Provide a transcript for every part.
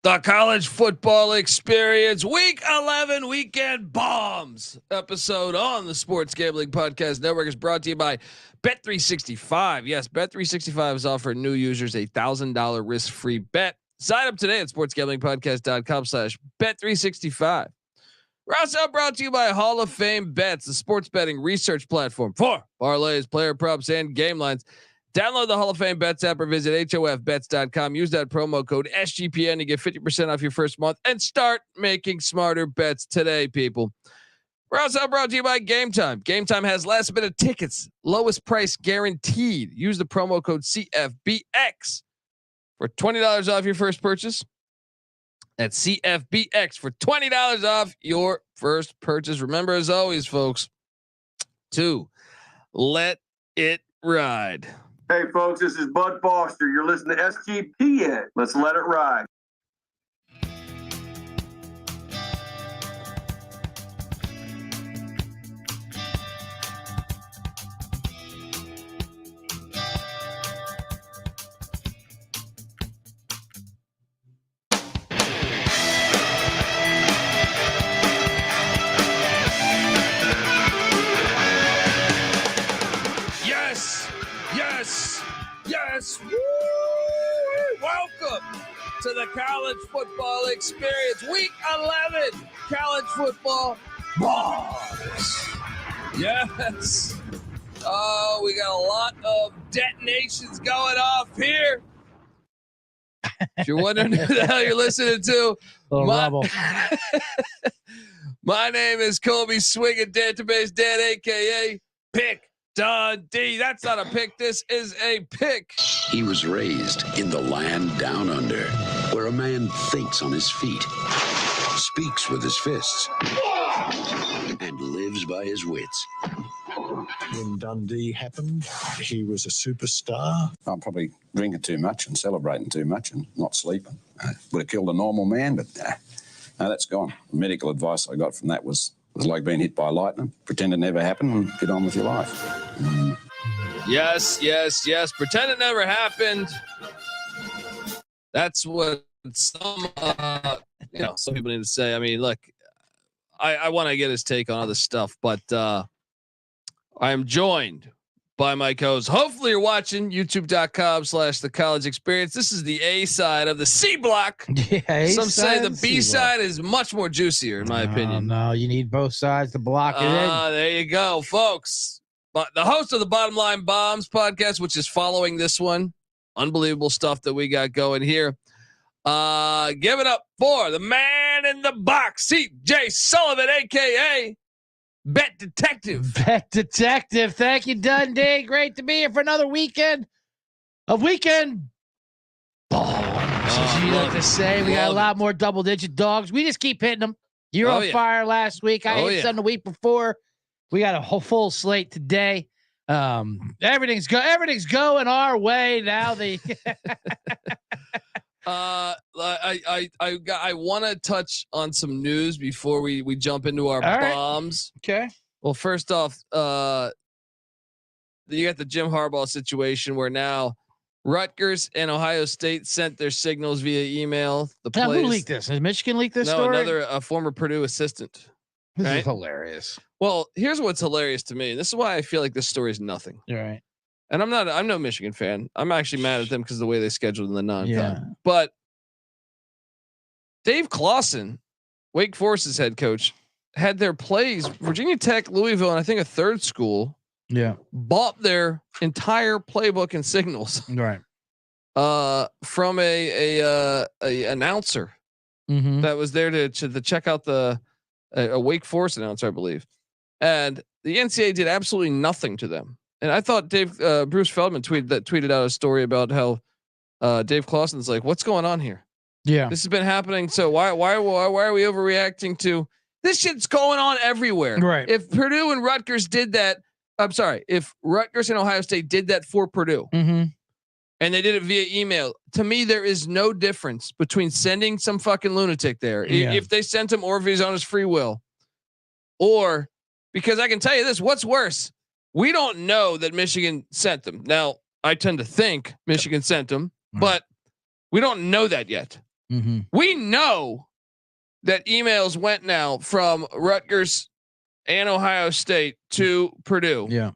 The college football experience, week 11 weekend bombs episode on the Sports Gambling Podcast Network is brought to you by Bet365. Yes, Bet365 is offering new users a $1,000 risk-free bet. Sign up today at sportsgamblingpodcast.com/Bet365. We're also brought to you by Hall of Fame Bets, the sports betting research platform for parlays, player props, and game lines. Download the Hall of Fame Bets app or visit hofbets.com. Use that promo code SGPN to get 50% off your first month and start making smarter bets today, people. We're also brought to you by Game Time. Game Time has last minute tickets, lowest price guaranteed. Use the promo code CFBX for $20 off your first purchase. That's CFBX for $20 off your first purchase. Remember, as always, folks, to let it ride. Hey folks, this is Bud Foster. You're listening to SGPN. Let's let it ride. Yes. Woo! Welcome to the college football experience. Week 11, college football bombs. Yes. Oh, we got a lot of detonations going off here. If you're wondering who the hell you're listening to, my name is Kobe Swinging Database Dan, a.k.a. Pick Dundee. That's not a pick. This is a pick. He was raised in the land down under, where a man thinks on his feet, speaks with his fists, and lives by his wits. When Dundee happened, he was a superstar. I'm probably drinking too much and celebrating too much and not sleeping. Would have killed a normal man, but no, that's gone. The medical advice I got from that was like being hit by lightning. Pretend it never happened and get on with your life. Yes. Pretend it never happened. That's what some people need to say. I mean, look, I want to get his take on other stuff, but I am joined by my co-host. Hopefully you're watching youtube.com/the college experience. This is the A side of the C block. Yeah, some say the B side is much more juicier in my opinion. No, you need both sides to block it in. There you go, folks. But the host of the Bottom Line Bombs podcast, which is following this one, unbelievable stuff that we got going here. Give it up for the man in the box, CJ Sullivan, aka Bet Detective. Bet Detective. Thank you, Dundee. Great to be here for another weekend of weekend bombs. As you like to say, we got a lot more double-digit dogs. We just keep hitting them. You're on fire last week. I hit some the week before. We got a whole full slate today. Everything's going our way now. I want to touch on some news before we jump into our bombs. Okay. Well, first off, you got the Jim Harbaugh situation where now Rutgers and Ohio State sent their signals via email. Who leaked this? Has Michigan leaked this story? Another former Purdue assistant. This is hilarious. Well, here's what's hilarious to me. And this is why I feel like this story is nothing. All right. And I'm no Michigan fan. I'm actually mad at them because of the way they scheduled in the non-con. Yeah. But Dave Clawson, Wake Forest's head coach, had their plays, Virginia Tech, Louisville, and I think a third school. Yeah. Bought their entire playbook and signals. Right. From a announcer that was there to check out a Wake Forest announcer, I believe. And the NCAA did absolutely nothing to them. And I thought Bruce Feldman tweeted out a story about how Dave Clawson's like, what's going on here? Yeah, this has been happening. So why are we overreacting to this? Shit's going on everywhere. Right. If Purdue and Rutgers did that, if Rutgers and Ohio State did that for Purdue, and they did it via email, to me there is no difference between sending some fucking lunatic there, if they sent him, or if he's on his free will, or because I can tell you this: what's worse? We don't know that Michigan sent them. Now, I tend to think Michigan sent them, but we don't know that yet. Mm-hmm. We know that emails went now from Rutgers and Ohio State to Purdue. Yeah.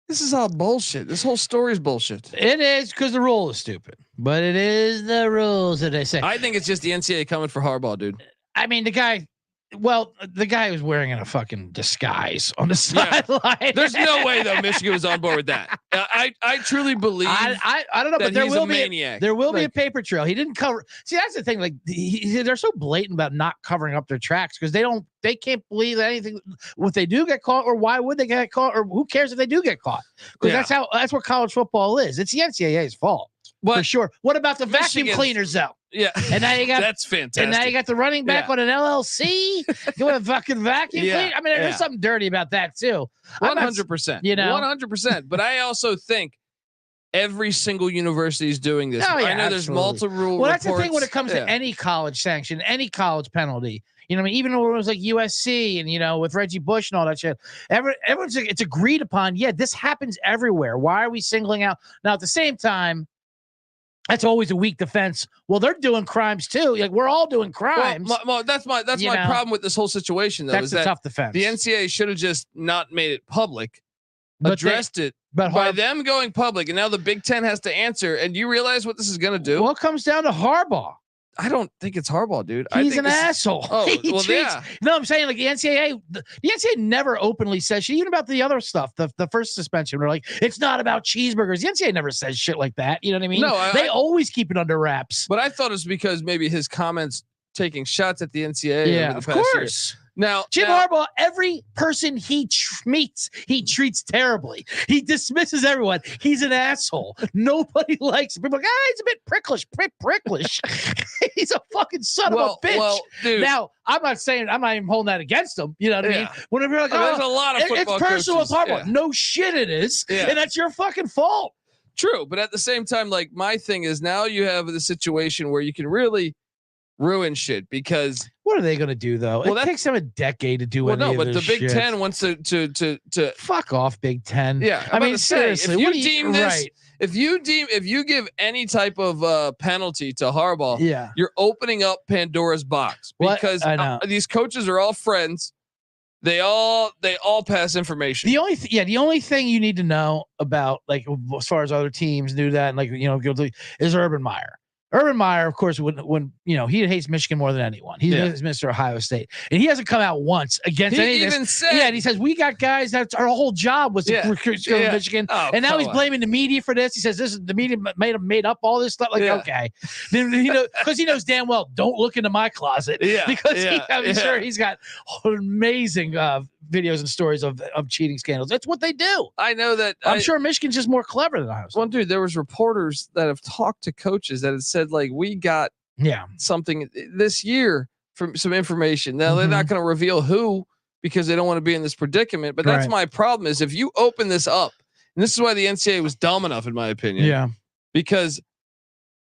This is all bullshit. This whole story is bullshit. It is because the rule is stupid, but it is the rules that they say. I think it's just the NCAA coming for Harbaugh, dude. I mean, the guy was wearing in a fucking disguise on the sideline. There's no way though Michigan was on board with that. I truly believe. I don't know, but there will be a paper trail. He didn't cover. See, that's the thing. Like they're so blatant about not covering up their tracks because they can't believe anything. If they do get caught, or why would they get caught, or who cares if they do get caught? Because that's what college football is. It's the NCAA's fault for sure. What about the vacuum cleaners though? Yeah, and now you got that's fantastic. And now you got the running back on an LLC doing a fucking vacuum clean. I mean, there's something dirty about that too. 100%. 100%. But I also think every single university is doing this. I know there's multiple. Well, that's the thing when it comes to any college sanction, any college penalty. You know what I mean? Even when it was like USC and, with Reggie Bush and all that shit, everyone's like, it's agreed upon. Yeah, this happens everywhere. Why are we singling out? Now, at the same time, that's always a weak defense. Well, they're doing crimes too. Like we're all doing crimes. Well, that's my problem with this whole situation, though. That's a tough defense. The NCAA should have just not made it public, addressed it by them going public, and now the Big Ten has to answer. And you realize what this is going to do? Well, it comes down to Harbaugh. I don't think it's Harbaugh, dude. He's an asshole. Oh, well, yeah. No, I'm saying like the NCAA never openly says shit, even about the other stuff. The first suspension, we're like, it's not about cheeseburgers. The NCAA never says shit like that. You know what I mean? No, they always keep it under wraps. But I thought it was because maybe his comments taking shots at the NCAA. Yeah, of course. Now, Jim Harbaugh, every person he meets, he treats terribly. He dismisses everyone. He's an asshole. Nobody likes him. People are like, he's a bit pricklish. He's a fucking son of a bitch. Well, dude. Now, I'm not even holding that against him. You know what I mean? Whenever you're like, there's a lot of football it's personal with Harbaugh. Yeah. No shit, it is. Yeah. And that's your fucking fault. True. But at the same time, like my thing is now you have the situation where you can really ruin shit because what are they going to do though? Well, it takes them a decade to do. Well, no, but the Big Ten wants to fuck off, Big Ten. Yeah, I mean seriously, if you deem this, if you give any type of penalty to Harbaugh, you're opening up Pandora's box because these coaches are all friends. They all pass information. The only thing you need to know about like as far as other teams do that and like is Urban Meyer. Urban Meyer, of course, when he hates Michigan more than anyone. He's Mr. Ohio State, and he hasn't come out once against any of this. And he says we got guys. That's our whole job was to recruit Michigan, and now he's blaming the media for this. He says this is the media made up all this stuff. Like okay, then because he knows damn well. Don't look into my closet. Because I'm sure he's got amazing videos and stories of cheating scandals. That's what they do. I know that. I'm sure Michigan's just more clever than Ohio State. Well, dude, there was reporters that have talked to coaches that have said like we got something this year from some information. Now they're not going to reveal who because they don't want to be in this predicament. But that's my problem is if you open this up, and this is why the NCAA was dumb enough in my opinion. Yeah, because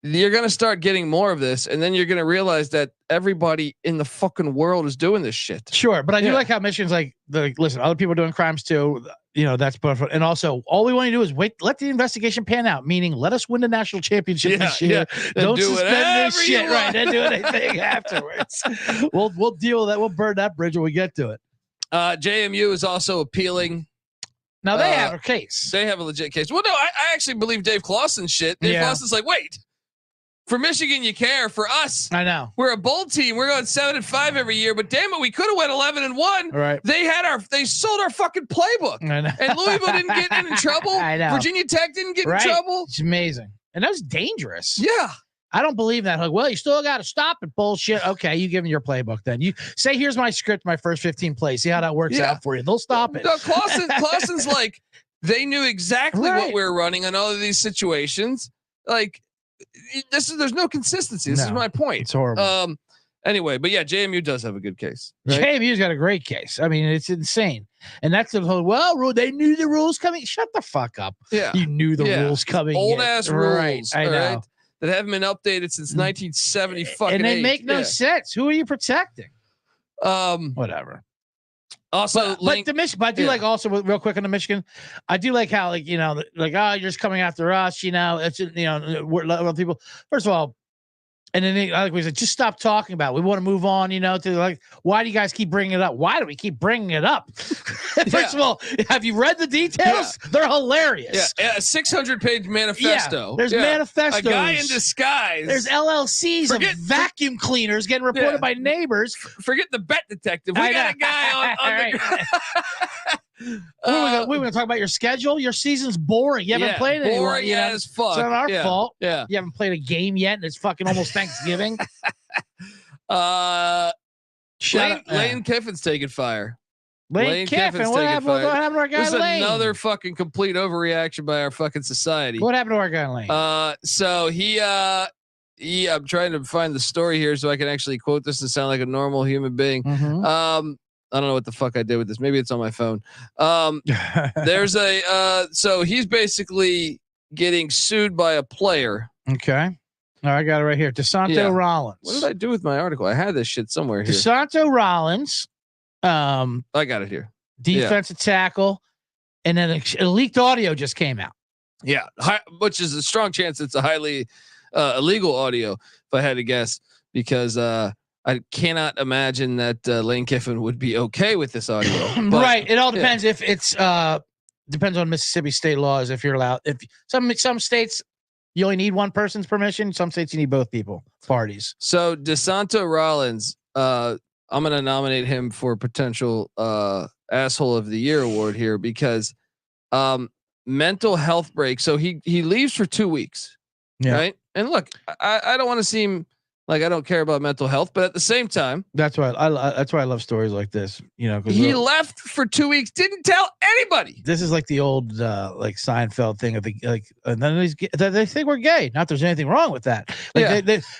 you're going to start getting more of this, and then you're going to realize that everybody in the fucking world is doing this shit. Sure, but I do like how Michigan's like, listen, other people are doing crimes too. That's perfect. And also, all we want to do is wait, let the investigation pan out. Meaning, let us win the national championship this year. Don't suspend this shit, right? Then do anything afterwards. We'll deal with that. We'll burn that bridge when we get to it. JMU is also appealing. Now they have a case. They have a legit case. Well, no, I actually believe Dave Clawson's shit. Dave Clawson's like, wait. For Michigan, you care. For us, I know we're a bowl team. We're going 7-5 every year, but damn it, we could have went 11-1. Right? They sold our fucking playbook. I know. And Louisville didn't get in trouble. I know. Virginia Tech didn't get in trouble. It's amazing, and that was dangerous. Yeah, I don't believe that. Like, well, you still got to stop it. Bullshit. Okay, you give them your playbook then. You say, here's my script, my first 15 plays. See how that works out for you. They'll stop it. No, Clawson's like they knew exactly what we were running on all of these situations. Like. There's no consistency. This is my point. It's horrible. Anyway, but yeah, JMU does have a good case. Right? JMU's got a great case. I mean, it's insane. And that's the whole, they knew the rules coming. Shut the fuck up. Yeah. You knew the rules coming. Old ass rules. Right. I know. Right? That haven't been updated since 1970 fucking And they make no sense. Who are you protecting? Whatever. Also, but the Michigan, I do like also real quick on the Michigan. I do like how you're just coming after us. It's we're people. First of all, And then we said, just stop talking about it. We want to move on, to like, why do you guys keep bringing it up? Why do we keep bringing it up? First of all, have you read the details? Yeah. They're hilarious. Yeah, a 600-page manifesto. Yeah, there's manifestos. A guy in disguise. There's LLCs of vacuum cleaners getting reported by neighbors. Forget the bet detective. We got a guy on the we're going to talk about your schedule. Your season's boring. You haven't played anyone. Boring as fuck. It's not our fault. Yeah. You haven't played a game yet, and it's fucking almost Thanksgiving. Lane Kiffin's taking fire. Lane Kiffin. What happened to our guy Lane? Lane? Another fucking complete overreaction by our fucking society. What happened to our guy Lane? So he I'm trying to find the story here so I can actually quote this and sound like a normal human being. Mm-hmm. I don't know what the fuck I did with this. Maybe it's on my phone. There's so he's basically getting sued by a player. Okay. All right, I got it right here. DeSanto Rollins. What did I do with my article? I had this shit somewhere here. DeSanto Rollins. I got it here. Defensive tackle. And then a leaked audio just came out. Yeah. Which is a strong chance it's a highly illegal audio, if I had to guess, because I cannot imagine that Lane Kiffin would be okay with this audio. Right. It all depends if it's depends on Mississippi state laws. If you're allowed, if some states you only need one person's permission. Some states you need both parties. So DeSanto Rollins, I'm going to nominate him for potential asshole of the year award here because mental health break. So he leaves for 2 weeks. Yeah. Right. And look, I don't want to seem like I don't care about mental health, but at the same time, that's why I love stories like this. He left for 2 weeks, didn't tell anybody. This is like the old like Seinfeld thing of and then they think we're gay. Not there's anything wrong with that.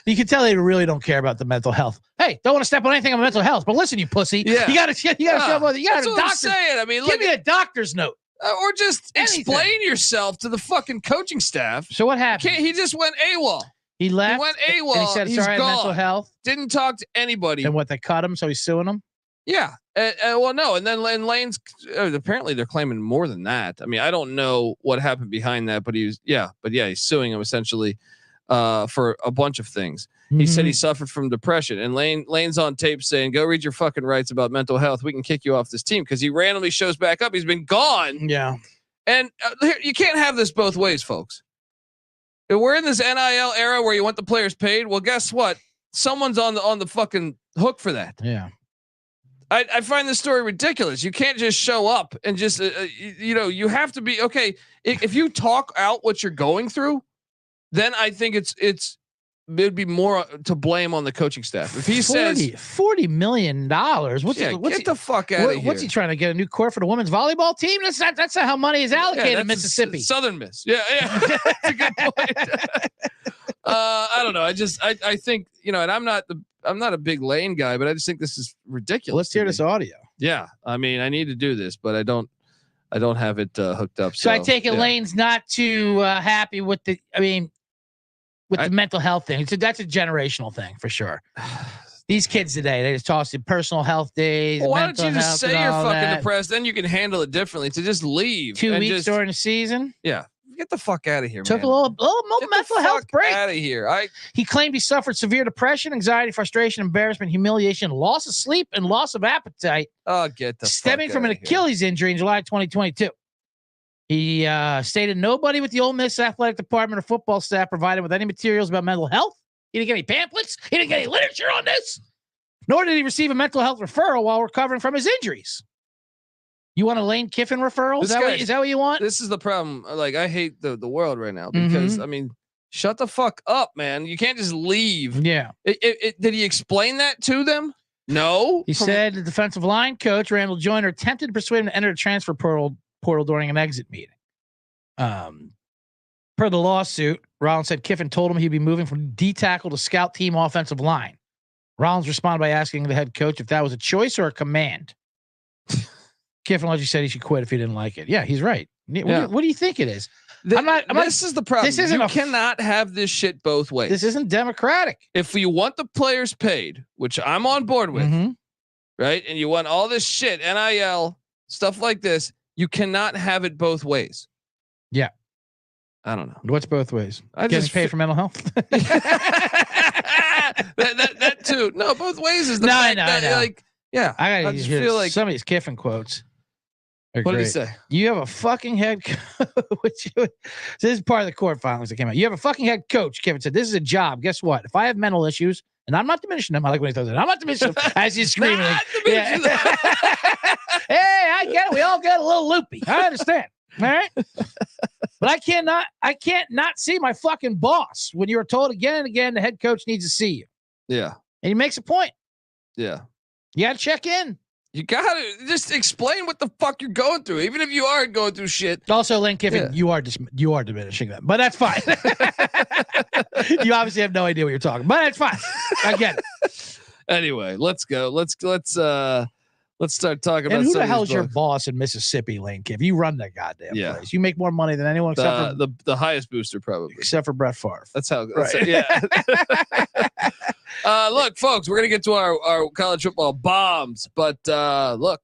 You can tell they really don't care about the mental health. Hey, don't want to step on anything on mental health, but listen, you pussy, you gotta show up. You gotta doctor saying. I mean, give me a doctor's note. Or just explain yourself to the fucking coaching staff. So what happened? He just went AWOL. He left. He went AWOL. And he said, sorry, mental health. Didn't talk to anybody. And what, they cut him, so he's suing him? Yeah. Well, no. And then Lane's, apparently they're claiming more than that. I mean, I don't know what happened behind that, but he's suing him essentially for a bunch of things. Mm-hmm. He said he suffered from depression, and Lane's on tape saying, go read your fucking rights about mental health. We can kick you off this team, because he randomly shows back up. He's been gone. Yeah. And you can't have this both ways, folks. If we're in this NIL era where you want the players paid, well, guess what? Someone's on the fucking hook for that. Yeah. I find this story ridiculous. You can't just show up and just, you have to be okay. If you talk out what you're going through, then I think it'd be more to blame on the coaching staff. If he says $40 million, what's get the fuck out of here. What's he trying to get a new court for the women's volleyball team? That's not how money is allocated in Mississippi. Southern Miss. Yeah. That's a good point. I don't know. I think, and I'm not a big Lane guy, but I just think this is ridiculous. Let's hear this audio. Yeah. I mean, I need to do this, but I don't have it hooked up. So I take it Lane's not too happy with the mental health thing. So that's a generational thing for sure. These kids today, they just toss you personal health days. Well, why don't you just say you're fucking depressed? Then you can handle it differently. To just leave 2 weeks during the season. Yeah. Get the fuck out of here, Took man. a little mental health break. Out of here. He claimed he suffered severe depression, anxiety, frustration, embarrassment, humiliation, loss of sleep, and loss of appetite. Oh, get the stemming fuck from an Achilles injury in July 2022. He stated nobody with the Ole Miss athletic department or football staff provided with any materials about mental health. He didn't get any pamphlets. He didn't get any literature on this. Nor did he receive a mental health referral while recovering from his injuries. You want a Lane Kiffin referral? Is that what you want? This is the problem. Like, I hate the world right now because, I mean, shut the fuck up, man. You can't just leave. Yeah. Did he explain that to them? No. He said the defensive line coach, Randall Joyner, attempted to persuade him to enter the transfer portal during an exit meeting. Per the lawsuit, Rollins said Kiffin told him he'd be moving from D tackle to scout team offensive line. Rollins responded by asking the head coach if that was a choice or a command. Kiffin allegedly said he should quit if he didn't like it. Yeah, he's right. What do you think it is? This is the problem. You cannot have this shit both ways. This isn't democratic. If you want the players paid, which I'm on board with, right? And you want all this shit, NIL, stuff like this, you cannot have it both ways. Yeah. I don't know. What's both ways? I Getting just paid for mental health. that too. No, both ways is the No, fact I that, know. like, yeah. I just hear feel like. some of these Kiffin quotes. What did he say? You have a fucking head coach. This is part of the court filings that came out. You have a fucking head coach. Kiffin said, "This is a job. Guess what? If I have mental issues, and I'm not diminishing them, I like when he throws it. I'm not diminishing them as he's screaming. Yeah. Hey, I get it. We all get a little loopy. I understand. All right. But I can't not see my fucking boss when you're told again and again the head coach needs to see you. Yeah. And he makes a point. Yeah. You got to check in. You gotta just explain what the fuck you're going through, even if you aren't going through shit. Also, Lane Kiffin, you are diminishing them, but that's fine. You obviously have no idea what you're talking, but that's fine. I get it. Anyway, let's go. Let's start talking about. And who the hell's your boss in Mississippi, Lane Kiffin? You run that goddamn place. You make more money than anyone except for the highest booster, probably, except for Brett Favre. That's how. Right. Yeah. Look, folks, we're gonna get to our college football bombs, but look,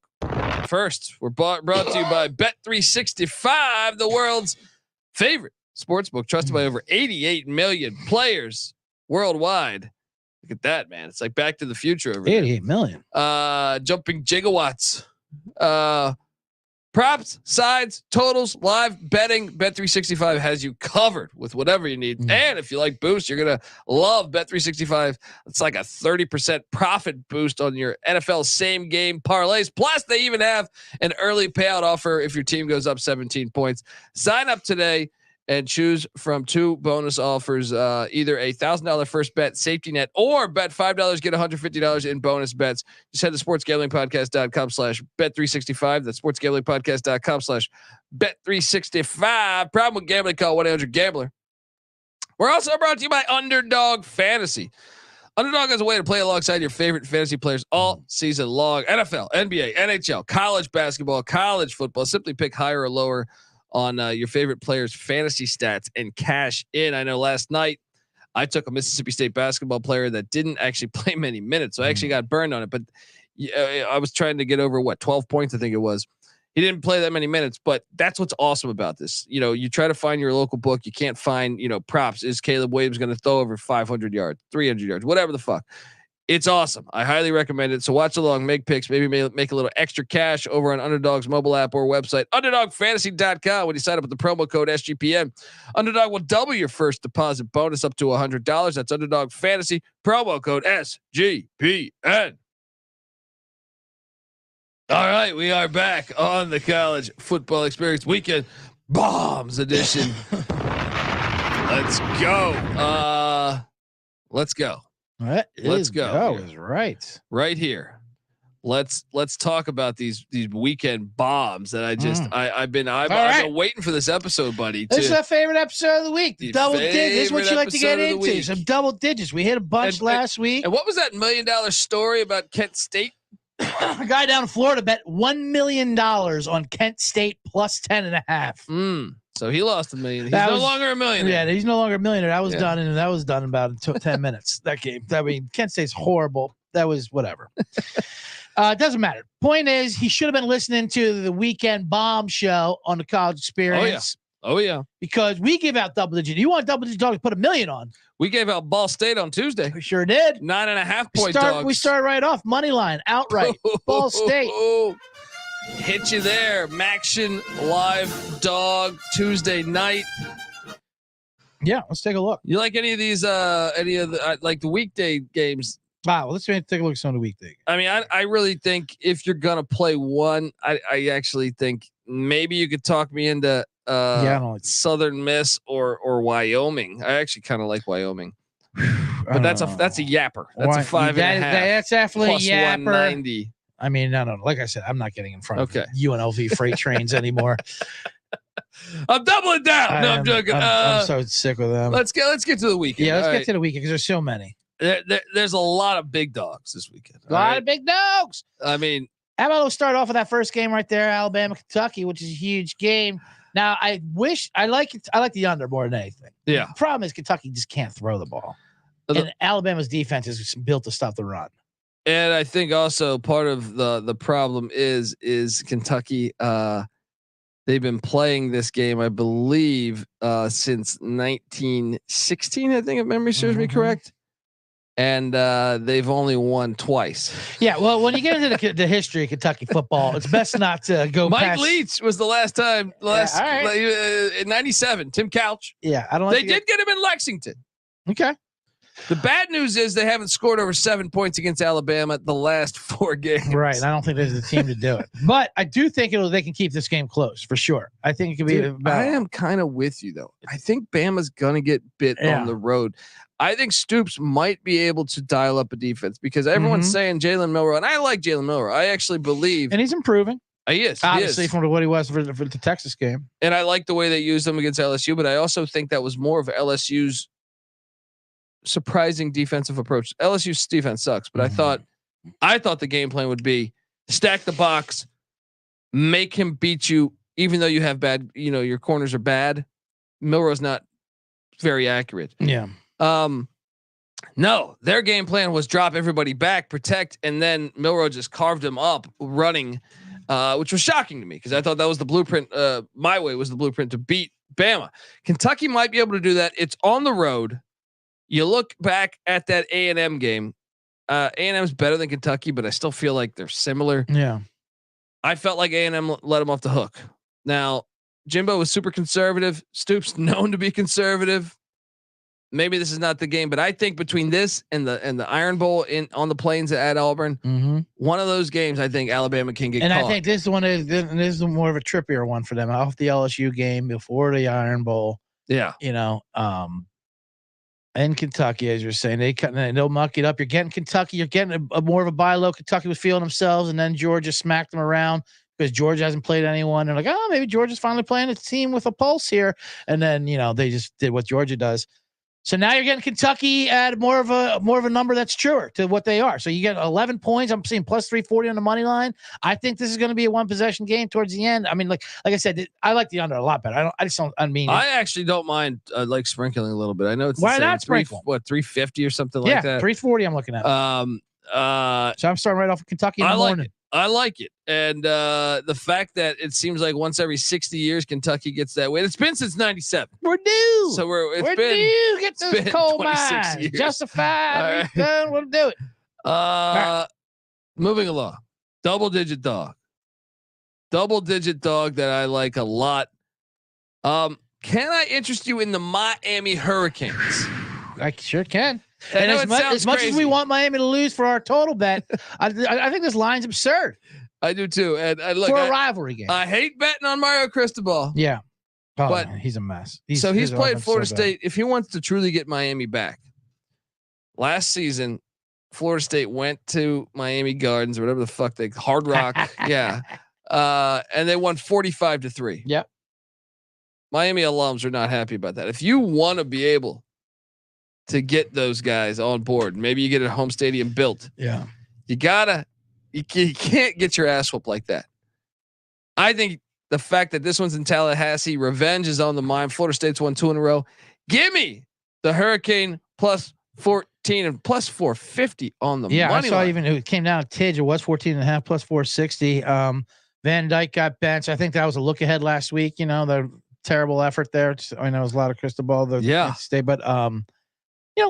first we're brought to you by Bet365, the world's favorite sportsbook, trusted by over 88 million players worldwide. Look at that, man! It's like Back to the Future over 88 million. Jumping gigawatts. Props, sides, totals, live betting. Bet365 has you covered with whatever you need. And if you like boost, you're gonna love Bet365. It's like a 30% profit boost on your NFL same game parlays. Plus, they even have an early payout offer if your team goes up 17 points. Sign up today and choose from two bonus offers, either a $1,000 first bet safety net or bet $5, get $150 in bonus bets. Just head to sportsgamblingpodcast.com/bet365. That's sportsgamblingpodcast.com/bet365. Problem with gambling, call 1-800-GAMBLER. We're also brought to you by Underdog Fantasy. Underdog has a way to play alongside your favorite fantasy players all season long. NFL, NBA, NHL, college basketball, college football. Simply pick higher or lower on your favorite players' fantasy stats and cash in. I know last night I took a Mississippi State basketball player that didn't actually play many minutes, so I actually got burned on it. But I was trying to get over 12 points, I think it was. He didn't play that many minutes, but that's what's awesome about this. You try to find your local book, you can't find props. Is Caleb Williams going to throw over 500 yards, 300 yards, whatever the fuck? It's awesome. I highly recommend it. So watch along, make picks, maybe make a little extra cash over on Underdog's mobile app or website, underdogfantasy.com. When you sign up with the promo code SGPN, Underdog will double your first deposit bonus up to $100. That's Underdog Fantasy, promo code SGPN. All right, we are back on the College Football Experience Weekend Bombs Edition. Let's go. Let's go. Let's go. Is right. Right here. Let's talk about these weekend bombs that I've been waiting for this episode, buddy. This is our favorite episode of the week. The double digits. This is what you like to get into. Some double digits. We hit a bunch last week. And what was that $1 million story about Kent State? A guy down in Florida bet $1 million on Kent State plus 10.5. So he lost $1 million. He's no longer a millionaire. Yeah, he's no longer a millionaire. That was done, and that was done in about 10 minutes. That game. I mean, Kent State's horrible. That was whatever. It doesn't matter. Point is, he should have been listening to the Weekend Bomb show on the College Experience. Oh yeah. Because we give out double digit. You want double digit dogs? Put $1 million on. We gave out Ball State on Tuesday. We sure did. 9.5 point dogs. We start right off. Money line outright. Ball State. Hit you there. Maction live dog Tuesday night. Yeah, let's take a look. You like any of these? Any of the like the weekday games? Wow, well, let's take a look at some of the weekday. I mean, I really think if you're gonna play one, I actually think maybe you could talk me into Southern Miss or Wyoming. I actually kind of like Wyoming, but that's a yapper. That's a 5.5. That's definitely plus a yapper. 190. I mean, no. Like I said, I'm not getting in front of UNLV freight trains anymore. I'm doubling down. No, I'm joking. I'm so sick with them. Let's get to the weekend. Yeah, let's get to the weekend because there's so many. There's a lot of big dogs this weekend. A lot of big dogs. I mean, how about we'll start off with that first game right there, Alabama, Kentucky, which is a huge game. Now, I like the under more than anything. Yeah. The problem is Kentucky just can't throw the ball, and Alabama's defense is built to stop the run. And I think also part of the problem is Kentucky. They've been playing this game, I believe, since 1916. I think, if memory serves me correct. And they've only won twice. Yeah, well, when you get into the history of Kentucky football, it's best not to go. Mike past, Leach was the last time. right. In '97. Tim Couch. Yeah, I don't. They did get him in Lexington. Okay. The bad news is they haven't scored over 7 points against Alabama the last 4 games. Right. And I don't think there's the team to do it. But I do think they can keep this game close for sure. I think it could be. I am kind of with you though. I think Bama's gonna get bit on the road. I think Stoops might be able to dial up a defense because everyone's saying Jalen Milroe, and I like Jalen Milroe. I actually believe, and he's improving. He is Obviously from what he was for the Texas game. And I like the way they used him against LSU, but I also think that was more of LSU's surprising defensive approach. LSU's defense sucks, but I thought the game plan would be stack the box, make him beat you, even though you have bad, your corners are bad. Milroe's not very accurate. Yeah. No, their game plan was drop everybody back, protect, and then Milroe just carved him up running, which was shocking to me because I thought that was the blueprint. My way was the blueprint to beat Bama. Kentucky might be able to do that. It's on the road. You look back at that A&M game. A&M is better than Kentucky, but I still feel like they're similar. Yeah. I felt like A&M let him off the hook. Now, Jimbo was super conservative. Stoops known to be conservative. Maybe this is not the game, but I think between this and the Iron Bowl on the plains at Auburn, one of those games, I think Alabama can get. And caught. I think this one is more of a trippier one for them off the LSU game before the Iron Bowl. Yeah, and Kentucky, as you're saying, they'll muck it up. You're getting Kentucky. You're getting a more of a buy low. Kentucky was feeling themselves, and then Georgia smacked them around because Georgia hasn't played anyone. They're like, oh, maybe Georgia's finally playing a team with a pulse here. And then they just did what Georgia does. So now you're getting Kentucky at more of a number that's truer to what they are. So you get 11 points. I'm seeing plus 340 on the money line. I think this is going to be a 1 possession game towards the end. I mean, like I said, I like the under a lot better. I actually don't mind like sprinkling a little bit. I know it's why not sprinkle? 350 or something like that. 340. I'm looking at. So I'm starting right off of Kentucky in the morning. I like it. And the fact that it seems like once every 60 years Kentucky gets that way. It's been since 97. We're due. So we're due. Get this coal mine. Justified. Right. Done. We'll do it. Right. Moving along. Double digit dog that I like a lot. Can I interest you in the Miami Hurricanes? I sure can. And as much as we want Miami to lose for our total bet, I think this line's absurd. I do too. And look, for a rivalry game, I hate betting on Mario Cristobal. Yeah, but man, he's a mess. He's played Florida State. If he wants to truly get Miami back, last season, Florida State went to Miami Gardens or whatever the fuck Hard Rock, yeah, and they won 45-3. Yep. Miami alums are not happy about that. If you want to be able to get those guys on board, maybe you get a home stadium built. Yeah, you can't get your ass whooped like that. I think the fact that this one's in Tallahassee, revenge is on the mind. Florida State's won 2 in a row. Give me the Hurricane plus 14 and plus 450 on the money line. I saw even it came down to Tidge. It was 14.5 plus 460. Van Dyke got benched. I think that was a look ahead last week. The terrible effort there. I know it was a lot of Cristobal. State, but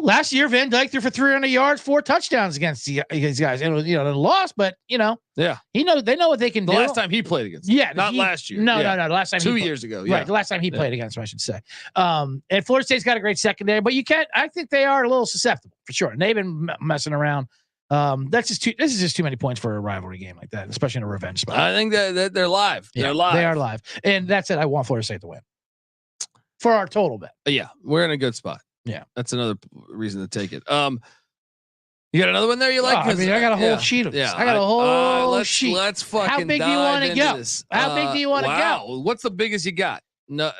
last year Van Dyke threw for 300 yards, 4 touchdowns against these guys. And they lost, but they know what they can do. The last time he played against. Yeah, not last year. No. The last time 2 years ago. Yeah. Right, the last time he played against him, I should say. And Florida State's got a great secondary, but I think they are a little susceptible for sure. And they've been messing around. This is just too many points for a rivalry game like that, especially in a revenge spot. I think that they're live. Yeah, they're live. They are live, and that's it. I want Florida State to win for our total bet. Yeah, we're in a good spot. Yeah, that's another reason to take it. You got another one there you like? I got a whole sheet of this. I got a whole sheet. Let's fucking. How big do you want to go? How big do you want to go? What's the biggest you got? No,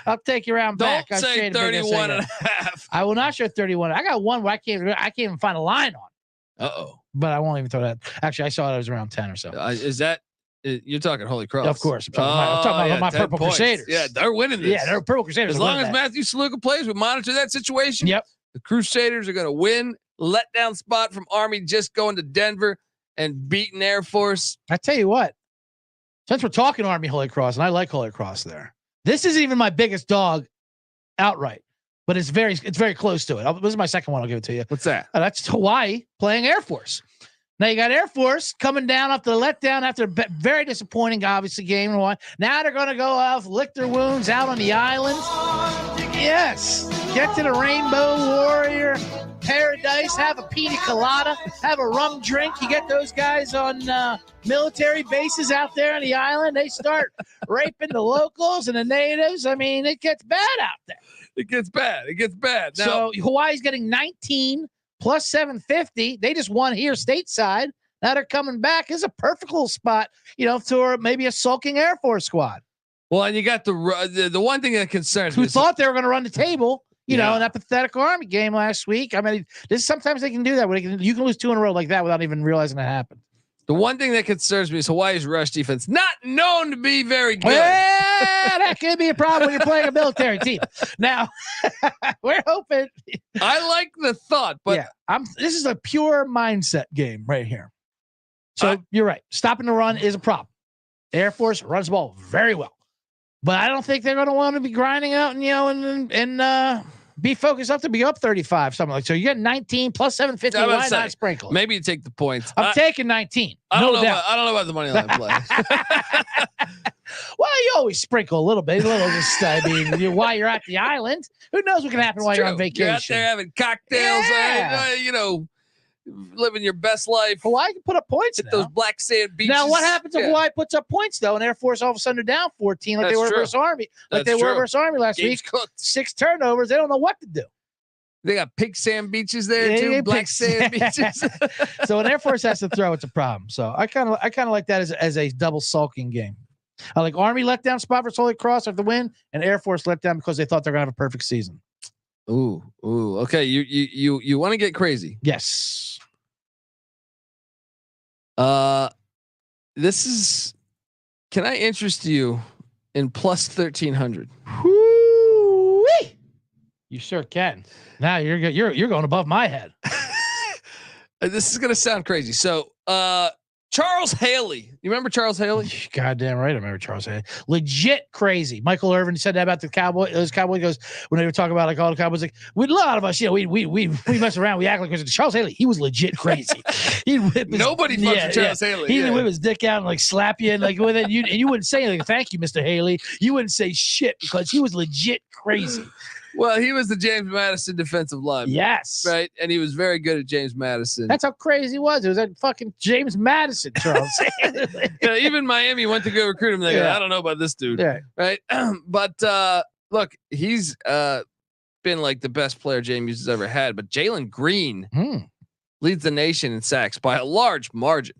I'll take you around back. Don't say 31.5. I will not show 31. I got one where I can't even find a line on. But I won't even throw that. Actually, I saw it was around 10 or so. Is that? You're talking Holy Cross. Of course. I'm talking about my Purple points. Crusaders. Yeah, they're winning this. Yeah, they're Purple Crusaders. As long as Matthew Saluka plays, we monitor that situation. Yep. The Crusaders are going to win. Letdown spot from Army just going to Denver and beating Air Force. I tell you what. Since we're talking Army Holy Cross, and I like Holy Cross there, this isn't even my biggest dog outright, but it's very close to it. This is my second one. I'll give it to you. What's that? That's Hawaii playing Air Force. Now you got Air Force coming down after the letdown after a very disappointing, obviously, game. Now they're going to go off, lick their wounds out on the island. Yes. Get to the Rainbow Warrior Paradise, have a pina colada, have a rum drink. You get those guys on military bases out there on the island. They start raping the locals and the natives. I mean, it gets bad out there. It gets bad. It gets bad. Now, So Hawaii's getting 19 plus 750. They just won here stateside. Now they're coming back. It's a perfect little spot, for maybe a sulking Air Force squad. well, and you got the one thing that concerns me. Who is- thought they were going to run the table, Yeah. in that pathetic Army game last week. I mean, sometimes they can do that. You can lose 2 in a row like that without even realizing it happened. The one thing that concerns me is Hawaii's rush defense, not known to be very good. Well, that could be a problem when you're playing a military team. Now, we're hoping. I like the thought, but This is a pure mindset game right here. So you're right. Stopping the run is a problem. Air Force runs the ball very well, but I don't think they're going to want to be grinding out and be focused up to be up 35, something like so. You get 19 plus 750. I was Why gonna say, not sprinkle? maybe you take the points. I'm taking 19. I don't No know. doubt. I don't know about the money line play. Well, you always sprinkle a little bit. While you're at the island, who knows what can happen while you're on vacation? You're out there having cocktails, Yeah. living your best life. Hawaii can put up points. Hit Now. those black sand beaches. Now, what happens if Yeah. Hawaii puts up points though, and Air Force all of a sudden they're down 14, like That's they were true. versus Army, like That's they were true. versus Army last Game's week? cooked. 6 turnovers. They don't know what to do. They got pink sand beaches there Yeah, too. yeah, Black pink sand beaches. So when Air Force has to throw, it's a problem. So I kind of like that as a double sulking game. I like Army letdown spot versus Holy Cross after the win, and Air Force letdown because they thought they're gonna have a perfect season. Ooh. Okay, you want to get crazy? Yes. This is. Can I interest you in plus 1300? Whoo-wee. You sure can. Now you're going above my head. This is gonna sound crazy. So, Charles Haley. You remember Charles Haley? Goddamn right, I remember Charles Haley. Legit crazy. Michael Irvin said that about the Cowboy. Those Cowboy goes when they were talking about like all the Cowboys. Like a lot of us, we mess around. We act like crazy. Charles Haley. He was legit crazy. He'd whip his, Nobody fucks with Charles Haley. He'd whip his dick out and like slap you and like with it. You wouldn't say anything. Thank you, Mr. Haley. You wouldn't say shit because he was legit crazy. Well, he was the James Madison defensive lineman. Yes. Right. And he was very good at James Madison. That's how crazy he was. It was that fucking James Madison, Charles. Even Miami went to go recruit him. They go, Yeah. I don't know about this dude. Yeah. Right. But look, he's been like the best player JMU has ever had. But Jalen Green leads the nation in sacks by a large margin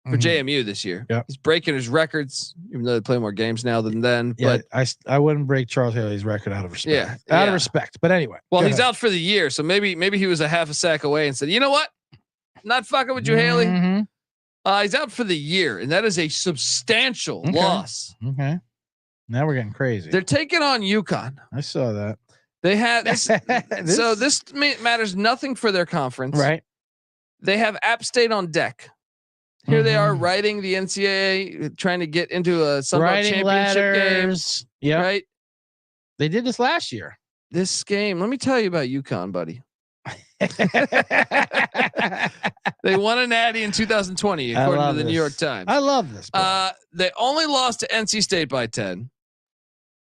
for JMU this year. Yep. He's breaking his records, even though they play more games now than then. Yeah, But I wouldn't break Charles Haley's record out of respect. Yeah, Out yeah. of respect. But anyway. well, go he's ahead. out for the year. So maybe he was a half a sack away and said, you know what? Not fucking with you, Haley. Mhm. He's out for the year, and that is a substantial Okay. loss. Okay. Now we're getting crazy. They're taking on UConn. I saw that. They have this, so this matters nothing for their conference. right. They have App State on deck. Here they are Mhm. writing the NCAA, trying to get into a Sun Belt Writing championship letters. Yeah. Right. They did this last year. This game, let me tell you about UConn, buddy. They won a natty in 2020, I according to love the New this. York Times. I love this. bro. They only lost to NC State by 10.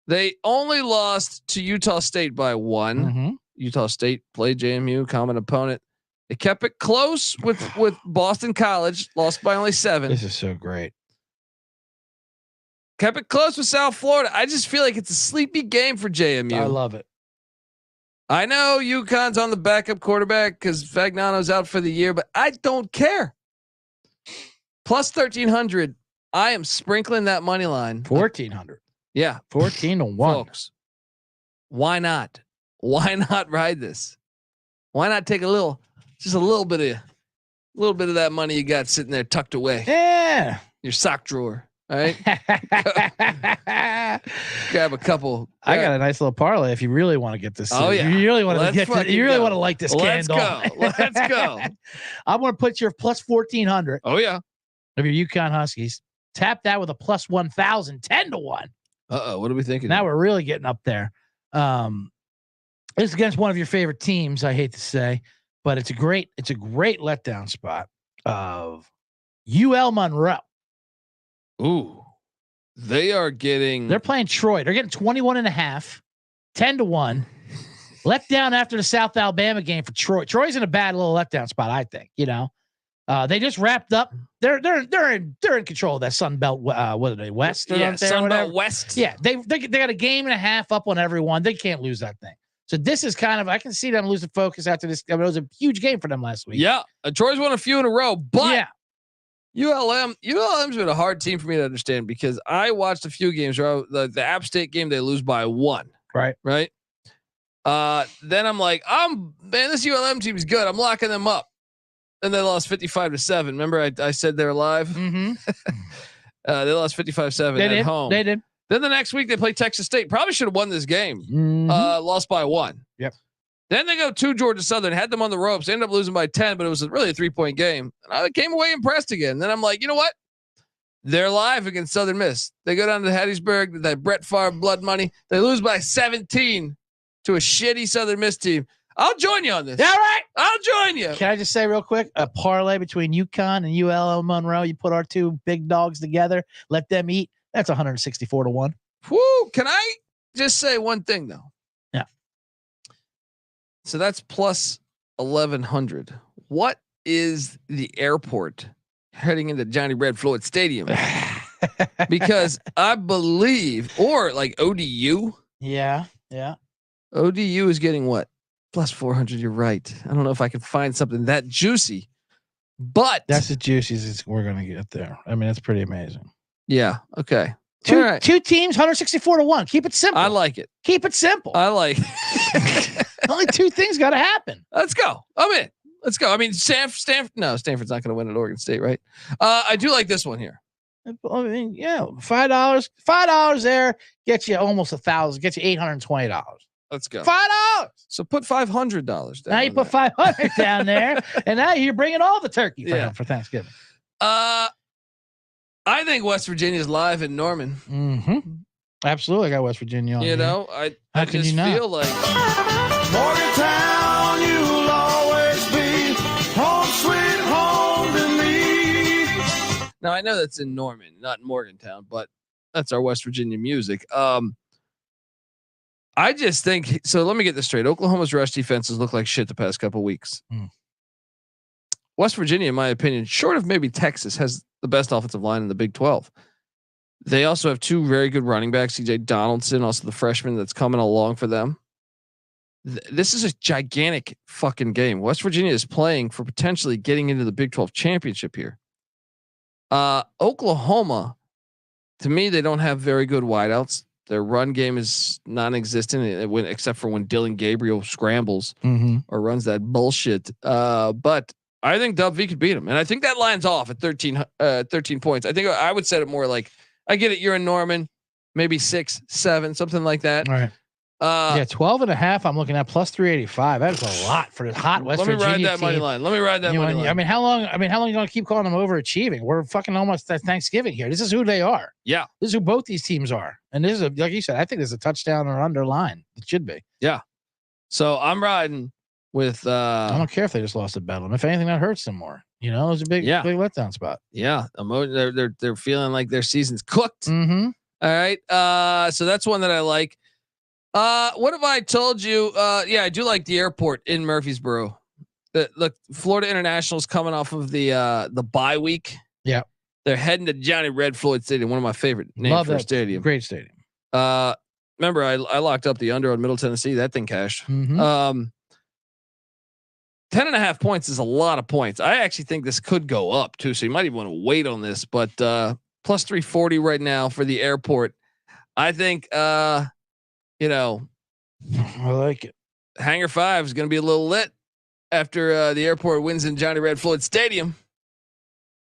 They only lost to Utah State by 1. Mhm. Utah State played JMU, common opponent. They kept it close with Boston College, lost by only 7. This is so great. Kept it close with South Florida. I just feel like it's a sleepy game for JMU. I love it. I know UConn's on the backup quarterback because Fagnano's out for the year, but I don't care. Plus 1300. I am sprinkling that money line. 1,400. Yeah, 14-1. folks. Why not? Why not ride this? Why not take just a little bit of that money you got sitting there tucked away, Yeah. your sock drawer. All right, grab a couple. I got a nice little parlay if you really want to get this. Oh, yeah. You really want to Let's get fucking you really go. want to light this Let's candle. go. Let's go. I'm going to put your plus 1,400 Oh yeah. of your UConn Huskies Tap that with a plus 1,000, 10-1. What are we thinking? Now we're really getting up there. It's against one of your favorite teams, I hate to say, but it's a great letdown spot of UL Monroe. Ooh, they're playing Troy. They're getting 21.5, 10-1. Let down after the South Alabama game for Troy. Troy's in a bad little letdown spot, I think. They just wrapped up. They're in control of that Sun Belt. What are they? West? Sun Belt West. Yeah, they got a game and a half up on everyone. They can't lose that thing. So this is kind of, I can see them losing focus after this. I mean, it was a huge game for them last week. Yeah, Troy's won a few in a row, but ULM's been a hard team for me to understand because I watched a few games. The App State game, they lose by 1. Right. Then I'm like, this ULM team is good. I'm locking them up. And they lost 55-7. Remember, I said they're alive. Mm-hmm. They lost 55-7 at home. They did. Then the next week they play Texas State. Probably should have won this game. Mm-hmm. Lost by 1. Yep. Then they go to Georgia Southern, had them on the ropes, ended up losing by 10, but it was really a 3-point game. And I came away impressed again. Then I'm like, you know what? They're live against Southern Miss. They go down to Hattiesburg, that Brett Favre blood money. They lose by 17 to a shitty Southern Miss team. I'll join you on this. All right. I'll join you. Can I just say real quick, a parlay between UConn and UL Monroe. You put our two big dogs together, let them eat. That's 164-1. Whoo. Can I just say one thing though? Yeah. So that's plus 1,100. What is the airport heading into Johnny Red Floyd Stadium? Because I believe, or like ODU. Yeah. ODU is getting what? Plus 400. You're right. I don't know if I can find something that juicy, but that's the juiciest we're going to get there. I mean, that's pretty amazing. Yeah. Okay. Two teams, 164-1. Keep it simple. I like it. Keep it simple. I like Only two things got to happen. Let's go. I'm in. Let's go. I mean, Stanford's not going to win at Oregon State, right? I do like this one here. I mean, yeah, $5 there gets you almost 1,000. Gets you $820. Let's go. $5. So put $500 down. Now you put $500 down there, and now you're bringing all the turkey for Thanksgiving. I think West Virginia's live in Norman. Mm-hmm. Absolutely, I got West Virginia on. I just feel like Morgantown, you'll always be home sweet home to me. Now I know that's in Norman, not in Morgantown, but that's our West Virginia music. I just think so. Let me get this straight. Oklahoma's rush defenses look like shit the past couple weeks. West Virginia, in my opinion, short of maybe Texas, has the best offensive line in the Big 12. They also have two very good running backs, CJ Donaldson, also the freshman that's coming along for them. This is a gigantic fucking game. West Virginia is playing for potentially getting into the Big 12 championship here. Oklahoma, to me, they don't have very good wideouts. Their run game is non-existent except for when Dylan Gabriel scrambles or runs that bullshit. But I think Dub V could beat him. And I think that line's off at 13 points. I think I would set it more like, I get it. You're in Norman, maybe 6, 7, something like that. All right. 12.5. I'm looking at plus 385. That's a lot for the hot West Virginia team. Let me ride that money line. I mean, how long are you going to keep calling them overachieving? We're fucking almost at Thanksgiving here. This is who they are. Yeah. This is who both these teams are. And this is like you said, I think there's a touchdown or underline. It should be. Yeah. So I'm riding with, I don't care if they just lost to Bedlam. If anything, that hurts them more. It was a big letdown spot. Yeah. They're feeling like their season's cooked. Mm-hmm. All right. So that's one that I like. What have I told you? Yeah, I do like the airport in Murfreesboro. Look, Florida International's coming off of the bye week. Yeah. They're heading to Johnny Red Floyd Stadium, one of my favorite names for a stadium. Great stadium. Remember I locked up the under on Middle Tennessee. That thing cashed. 10.5 points is a lot of points. I actually think this could go up too. So you might even want to wait on this, but plus 340 right now for the airport. I think, I like it. Hangar 5 is going to be a little lit after the airport wins in Johnny Red Floyd Stadium.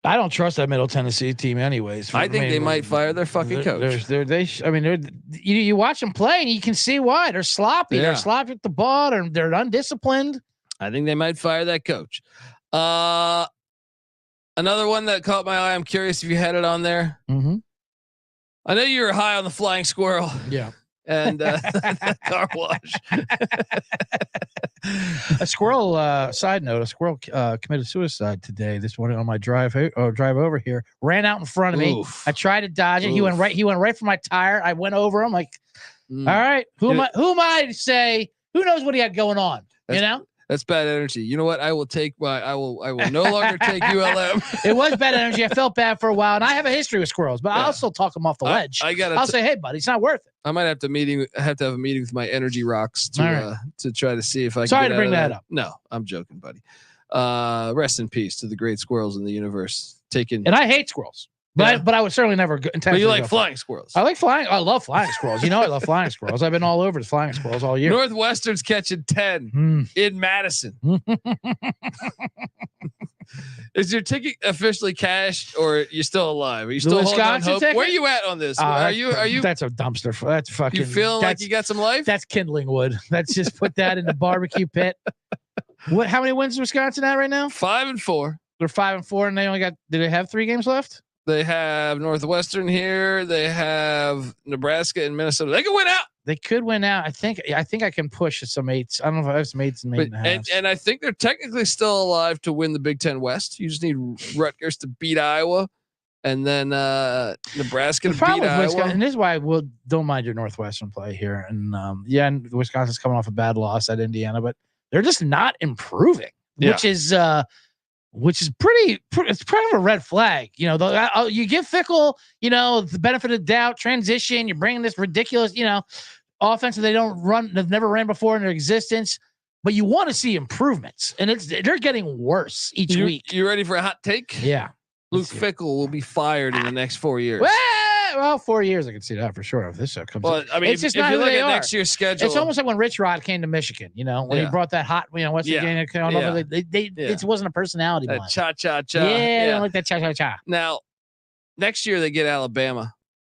I don't trust that Middle Tennessee team, anyways. I think they might fire their fucking coach. You watch them play and you can see why they're sloppy. Yeah. They're sloppy with the ball. They're undisciplined. I think they might fire that coach. Another one that caught my eye. I'm curious if you had it on there. Mm-hmm. I know you were high on the flying squirrel. Yeah. And the car wash. A squirrel. Side note: a squirrel committed suicide today. This morning on my drive over here, ran out in front of me. Oof. I tried to dodge it. Oof. He went right for my tire. I went over him like, all right, who am I to say? Who knows what he had going on? That's bad energy. You know what? I will no longer take ULM. It was bad energy. I felt bad for a while, and I have a history with squirrels, but I'll still talk them off the ledge. I'll say, hey, buddy, it's not worth it. I might have to have a meeting with my energy rocks to try to see if I can. Sorry to bring that up. No, I'm joking, buddy. Rest in peace to the great squirrels in the universe. And I hate squirrels. But I would certainly never intend. But you like flying squirrels. I like flying. I love flying squirrels. I love flying squirrels. I've been all over the flying squirrels all year. Northwestern's catching 10 in Madison. Is your ticket officially cashed, or you still alive? Are you still holding on hope? Where are you at on this? Are you? That's a dumpster. That's fucking. You feeling like you got some life? That's kindling wood. Let's just put that in the barbecue pit. What? How many wins is Wisconsin at right now? 5-4. They're 5-4, and they only got. Do they have 3 games left? They have Northwestern here. They have Nebraska and Minnesota. They can win out. They could win out. I think I can push some 8s. I don't know if I have some 8s and 8.5. And I think they're technically still alive to win the Big Ten West. You just need Rutgers to beat Iowa, and then Nebraska to beat Iowa. And this is why I don't mind your Northwestern play here. And and Wisconsin's coming off a bad loss at Indiana, but they're just not improving, which is pretty. It's kind of a red flag. You give Fickle, the benefit of the doubt, transition. You're bringing this ridiculous, offense that they've never ran before in their existence. But you want to see improvements, and they're getting worse each week. You ready for a hot take? Yeah. Luke Fickle will be fired in the next 4 years. Well, 4 years I can see that for sure. If this comes, I mean, it's just if not you who look they at are. next year's schedule, it's almost like when Rich Rod came to Michigan. When he brought that hot, West Virginia. It wasn't a personality. That cha cha cha. Yeah, I don't like that cha cha cha. Now, next year they get Alabama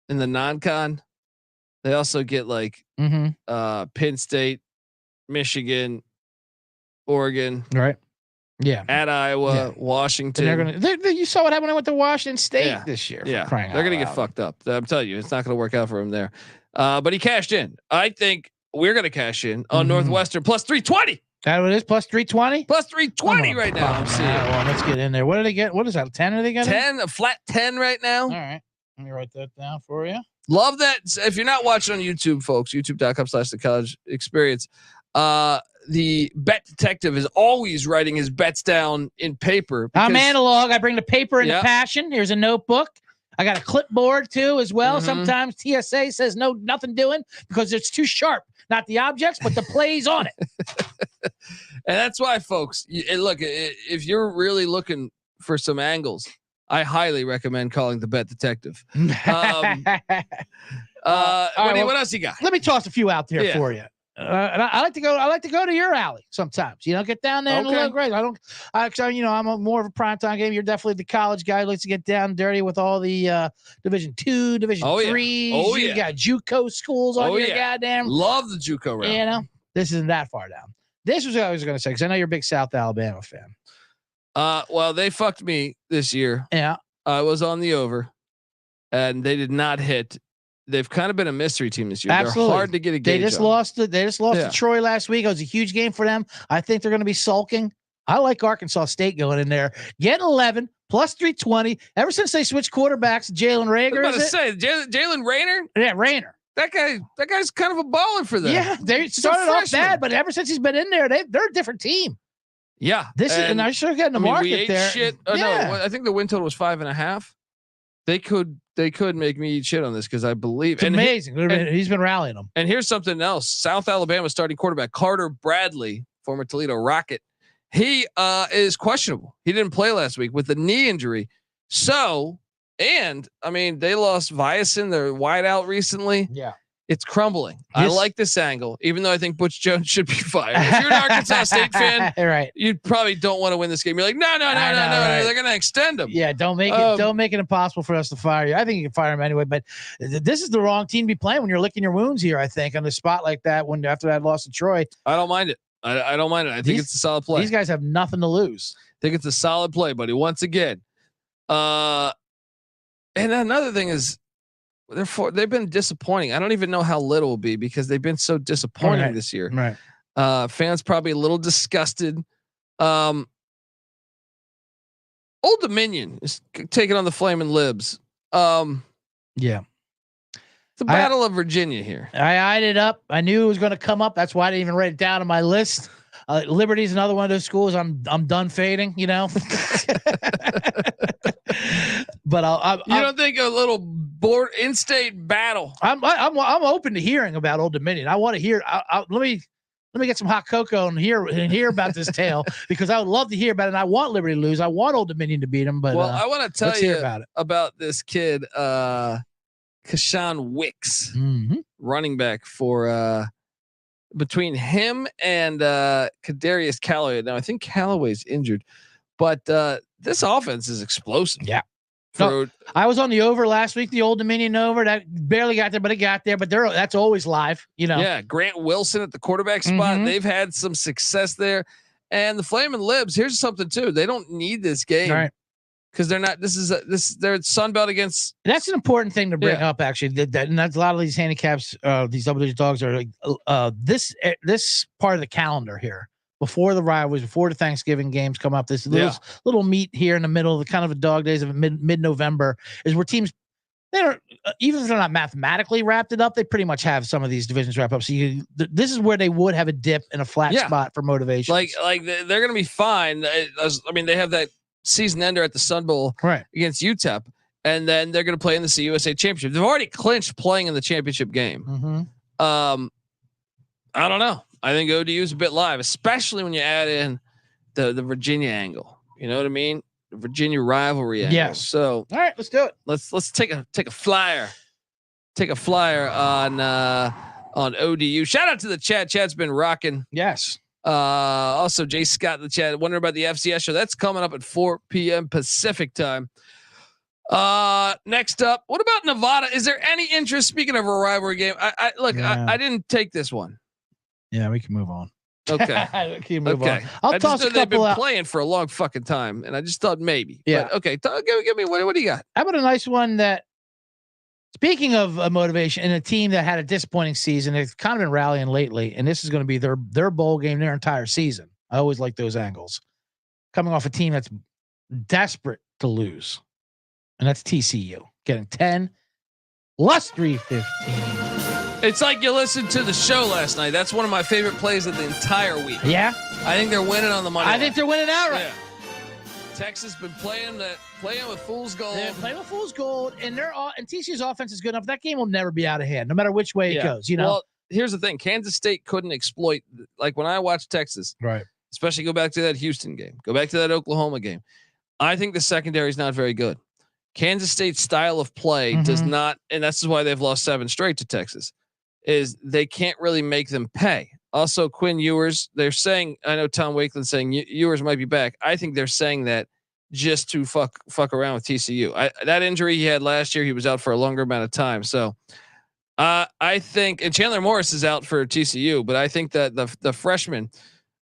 in the non-con. They also get Penn State, Michigan, Oregon, right? Yeah, at Iowa, Washington. And they're gonna. You saw what happened with the Washington State this year. Yeah, they're gonna get fucked up. I'm telling you, it's not gonna work out for him there. But he cashed in. I think we're gonna cash in on Northwestern plus 320. That what it is, plus 320? Plus 320 right now. I'm seeing. Well, let's get in there. What do they get? What is that? 10 are they getting? 10, a flat 10 right now. All right. Let me write that down for you. Love that. If you're not watching on YouTube, folks, youtube.com/the college experience. The bet detective is always writing his bets down in paper. I'm analog. I bring the paper and the passion. Here's a notebook. I got a clipboard too, as well. Sometimes TSA says nothing doing because it's too sharp. Not the objects, but the plays on it. And that's why, folks, look, if you're really looking for some angles, I highly recommend calling the bet detective. What else you got? Let me toss a few out there for you. And I like to go to your alley sometimes. Get down there and look great. I'm more of a primetime game. You're definitely the college guy who likes to get down and dirty with all the Division II, Division III. You got JUCO schools on your goddamn. Love the JUCO round. This isn't that far down. This was what I was going to say because I know you're a big South Alabama fan. Well, they fucked me this year. Yeah, I was on the over, and they did not hit. They've kind of been a mystery team this year. Absolutely. They're hard to get a game. They just lost to Troy last week. It was a huge game for them. I think they're going to be sulking. I like Arkansas State going in there. Get 11 plus 320. Ever since they switched quarterbacks, Jalen Rager. I was about to say Jalen Rayner. Yeah, Rayner. That guy's kind of a baller for them. Yeah, they started off bad, but ever since he's been in there, they're a different team. Yeah, and I sure getting the market we ate there. Shit. No, I think the win total was 5.5. They could make me eat shit on this because I believe it's amazing. He's been rallying them. And here's something else: South Alabama starting quarterback Carter Bradley, former Toledo Rocket, he is questionable. He didn't play last week with the knee injury. So, and I mean, they lost Viason, their wideout recently. Yeah. It's crumbling. I like this angle, even though I think Butch Jones should be fired. If you're an Arkansas State fan, right, you probably don't want to win this game. You're like, no, they're going to extend him. Yeah, don't make it impossible for us to fire you. I think you can fire him anyway, but this is the wrong team to be playing when you're licking your wounds here. I think on the spot like that after that loss to Troy. I don't mind it. I don't mind it. I think it's a solid play. These guys have nothing to lose. I think it's a solid play, buddy. Once again, And another thing is, they've been disappointing. I don't even know how lit it will be because they've been so disappointing this year. Right. Fans probably a little disgusted. Old Dominion is taking on the Flaming Libs. Yeah. It's the Battle of Virginia here. I eyed it up. I knew it was going to come up. That's why I didn't even write it down on my list. Liberty's another one of those schools I'm done fading, you know. But you don't think a little in-state battle? I'm open to hearing about Old Dominion. I want to hear. Let me get some hot cocoa and hear about this tale because I would love to hear about it. And I want Liberty to lose. I want Old Dominion to beat them. But I want to tell you about this kid, Kashawn Wicks, running back for between him and Kadarius Callaway. Now I think Callaway's injured, but this offense is explosive. Yeah. No, I was on the over last week, the Old Dominion over. That barely got there, but it got there. But that's always live, you know. Yeah, Grant Wilson at the quarterback spot. They've had some success there. And the Flaming Libs, here's something too. They don't need this game. Right. Because they're not. They're Sunbelt against. That's an important thing to bring up, actually. And that's a lot of these handicaps. These double-digit dogs are like this part of the calendar here before the rivalries, before the Thanksgiving games come up. This little meet here in the middle, the kind of a dog days of mid-November is where teams they don't even if they're not mathematically wrapped it up, they pretty much have some of these divisions wrapped up. So this is where they would have a dip in a flat spot for motivation. Like they're going to be fine. I mean, they have that season ender at the Sun Bowl against UTEP, and then they're going to play in the CUSA Championship. They've already clinched playing in the championship game. I don't know. I think ODU is a bit live, especially when you add in the Virginia angle. You know what I mean? The Virginia rivalry angle. Yes. So all right, let's do it. Let's take a flyer. Take a flyer on ODU. Shout out to the chat. Chat's been rocking. Yes. Also Jay Scott in the chat wondering about the FCS show. That's coming up at 4 p.m. Pacific time. Next up, what about Nevada? Is there any interest? Speaking of a rivalry game, I didn't take this one. Yeah, we can move on. Okay. On. I'll toss a couple they've been out. playing for a long fucking time, and I just thought maybe. Yeah. But okay. Give me what do you got? How about a nice one that, speaking of motivation, and a team that had a disappointing season, they've kind of been rallying lately, and this is going to be their bowl game their entire season. I always like those angles. Coming off a team that's desperate to lose, and that's TCU getting 10 plus 315. It's like you listened to the show last night. That's one of my favorite plays of the entire week. Yeah, I think they're winning on the money. I think they're winning outright. Yeah. Texas been playing with fool's gold. They're playing with fool's gold, and TCU's offense is good enough. That game will never be out of hand, no matter which way it goes. You know. Well, here's the thing: Kansas State couldn't exploit. Like when I watched Texas, right? Especially go back to that Houston game, go back to that Oklahoma game. I think the secondary is not very good. Kansas State's style of play does not, and that's why they've lost 7 straight to Texas. Is they can't really make them pay. Also, Quinn Ewers, they're saying, I know Tom Wakeland's saying Ewers might be back. I think they're saying that just to fuck around with TCU. That injury he had last year, he was out for a longer amount of time. So I think, and Chandler Morris is out for TCU, but I think that the freshman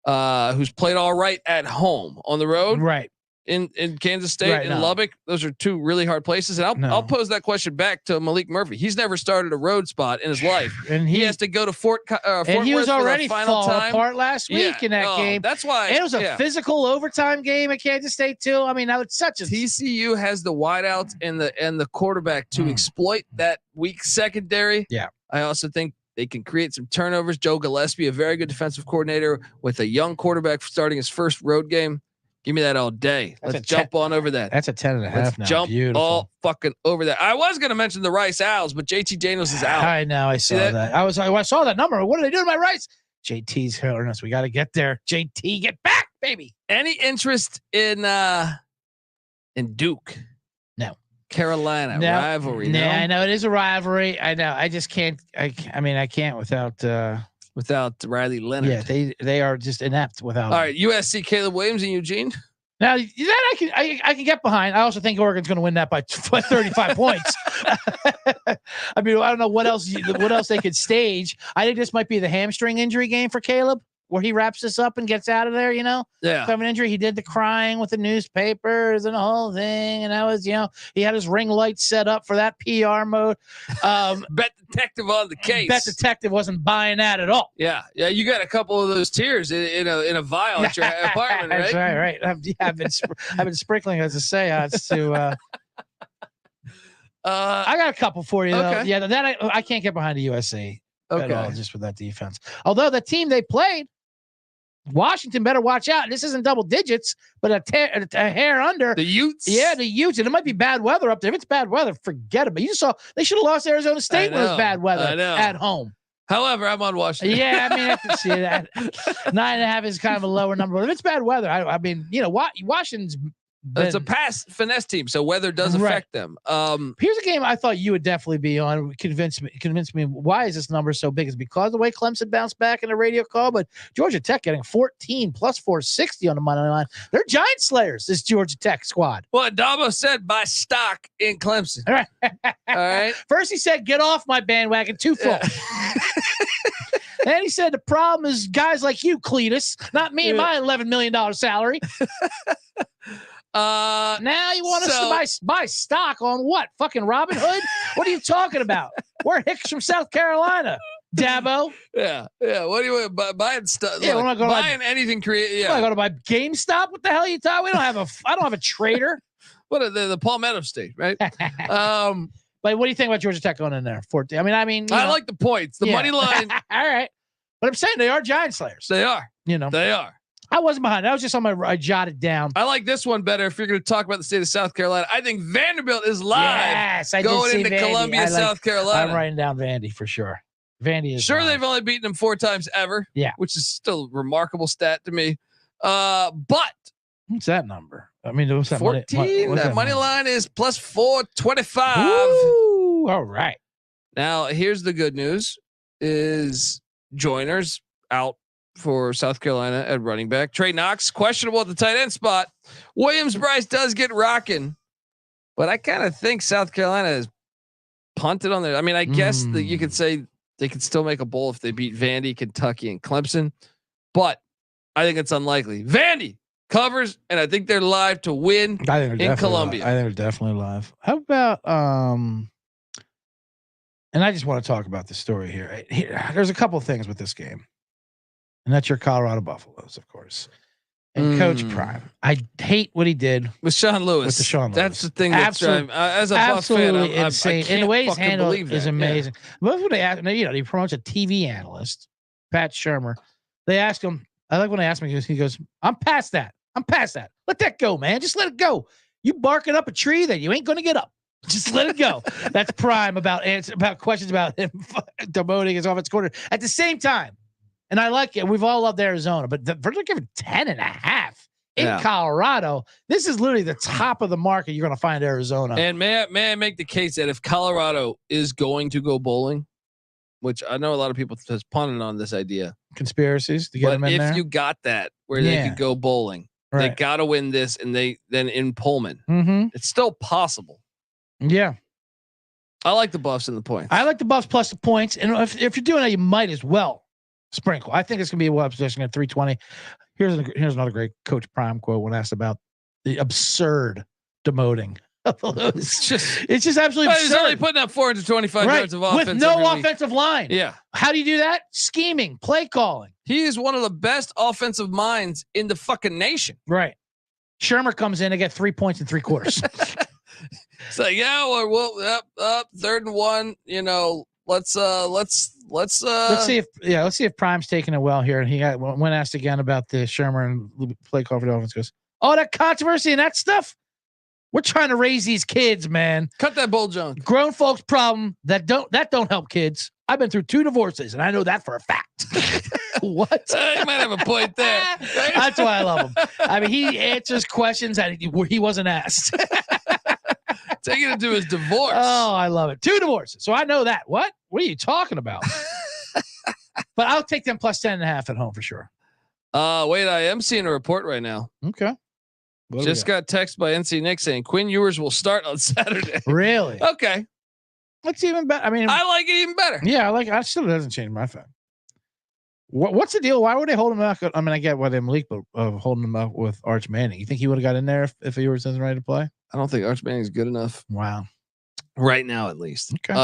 who's played all right at home on the road, right, in Kansas State and Lubbock, those are 2 really hard places. And I'll pose that question back to Malik Murphy. He's never started a road spot in his life, and he has to go to Fort and he was Worth already for the final falling time. apart last week in that game. That's why. And it was a physical overtime game at Kansas State too. I mean, that was such a TCU has the wideouts and the quarterback to exploit that weak secondary. Yeah, I also think they can create some turnovers. Joe Gillespie, a very good defensive coordinator with a young quarterback starting his first road game. Give me that all day. Let's jump on over that. That's a 10.5 Let's now. Jump Beautiful. all fucking over that. I was going to mention the Rice Owls, but JT Daniels is out. I know. I saw that. I saw that number. What are they doing to my Rice? JT's hurting us. We got to get there. JT, get back, baby. Any interest in Duke? No. Carolina rivalry. Yeah, I know it is a rivalry. I know. I just can't. I mean, I can't without Riley Leonard. Yeah, they are just inept without. All right, USC Caleb Williams and Eugene. Now that I can get behind. I also think Oregon's going to win that by 35 points. I mean, I don't know what else they could stage. I think this might be the hamstring injury game for Caleb. where he wraps this up and gets out of there, Yeah. from an injury. He did the crying with the newspapers and the whole thing. And that was, he had his ring light set up for that PR mode. Bet detective on the case. Bet detective wasn't buying that at all. Yeah. Yeah. You got a couple of those tears in a vial at your apartment, right? That's right. I've been sprinkling as a seance to. I got a couple for you. Though. Okay. Yeah, that I can't get behind the USA at all, Okay. just with that defense. Although the team they played, Washington, better watch out. This isn't double digits, but a hair under. The Utes. Yeah, the Utes. And it might be bad weather up there. If it's bad weather, forget it. But you saw they should have lost Arizona State when it was bad weather at home. However, I'm on Washington. Yeah, I mean, I can see that. 9.5 is kind of a lower number. But if it's bad weather, I mean, Washington's. It's a finesse team, so weather does affect them. Here's a game I thought you would definitely be on. Convince me. Why is this number so big? Is it because of the way Clemson bounced back in the radio call? But Georgia Tech getting 14 plus 460 on the money line. They're giant slayers. This Georgia Tech squad. Well, Dabo said buy stock in Clemson. All right. First he said get off my bandwagon. Twofold. Then he said the problem is guys like you, Cletus, not me and my $11 million salary. Now you want us to buy stock on what? Fucking Robin Hood? What are you talking about? We're Hicks from South Carolina, Dabo. Yeah. What do you want? Buying stuff? Yeah, we're not going buying anything creative. Yeah. I'm not going to buy GameStop. What the hell are you talking? I don't have a trader. What are the Palmetto State, right? But what do you think about Georgia Tech going in there? 14. I mean, I like the points, the money line. All right, but I'm saying they are giant slayers. They are. They are. I wasn't behind. I was just on I jotted down. I like this one better. If you're going to talk about the state of South Carolina, I think Vanderbilt is live. Yes, I going did see into Vandy. Columbia, South Carolina. I'm writing down Vandy for sure. Vandy is sure live. they've only beaten them 4 times ever. Yeah, which is still a remarkable stat to me. But what's that number? I mean, what's that 14. That money line is plus 425. Ooh, all right. Now here's the good news: is Joyner's out for South Carolina at running back. Trey Knox questionable at the tight end spot. Williams-Brice does get rocking, but I kind of think South Carolina is punted on there. I mean, I guess that you could say they could still make a bowl if they beat Vandy, Kentucky, and Clemson, but I think it's unlikely. Vandy covers, and I think they're live to win in Columbia. I think they're definitely live. How about and I just want to talk about the story here. There's a couple of things with this game. And that's your Colorado Buffaloes, of course. And Coach Prime. I hate what he did with Sean Lewis. With the Sean Lewis. That's the thing that's driving. As a Buff fan, insane. And the way he's handled is amazing. But when they ask, he promotes a TV analyst, Pat Shermer. They ask him, I like when they ask him, he goes, I'm past that. Let that go, man. Just let it go. You barking up a tree that you ain't going to get up. Just let it go. That's Prime about questions about him demoting his offensive coordinator. At the same time, and I like it. We've all loved Arizona, but they're giving 10.5 in Colorado. This is literally the top of the market. You're going to find Arizona. And may I make the case that if Colorado is going to go bowling, which I know a lot of people has punted on this idea, conspiracies to get them in there. If you got that where they could go bowling, they got to win this, and then in Pullman, it's still possible. Yeah. I like the Buffs and the points. I like the Buffs plus the points. And if you're doing that, you might as well sprinkle. I think it's going to be a well position at 320. Here's another great Coach Prime quote when asked about the absurd demoting. It's just absolutely absurd. He's only putting up 425 yards of offense with no offensive line. Yeah. How do you do that? Scheming, play calling. He is one of the best offensive minds in the fucking nation. Right. Shermer comes in and get 3 points in 3 quarters. It's like, we'll up 3rd and 1. Let's see if Prime's taking it well here. And he when asked again about the Shermer and play call for the offense, goes, "Oh, that controversy and that stuff. We're trying to raise these kids, man. Cut that bull junk. Grown folks' problem that don't help kids. I've been through 2 divorces, and I know that for a fact." What? You might have a point there. Right? That's why I love him. I mean, he answers questions that he wasn't asked. Taking it to his divorce. Oh, I love it. 2 divorces. So I know that. What are you talking about? But I'll take them plus 10.5 at home for sure. Wait, I am seeing a report right now. Okay. Just got text by NC Nick saying Quinn Ewers will start on Saturday. Really? Okay. That's even better. I mean, I like it even better. Yeah, I still doesn't change my thing. What's the deal? Why would they hold him out? I mean, I get why they Malik, but holding him out with Arch Manning. You think he would have got in there if he was ready to play? I don't think Arch Manning's good enough. Wow. Right now, at least. Okay.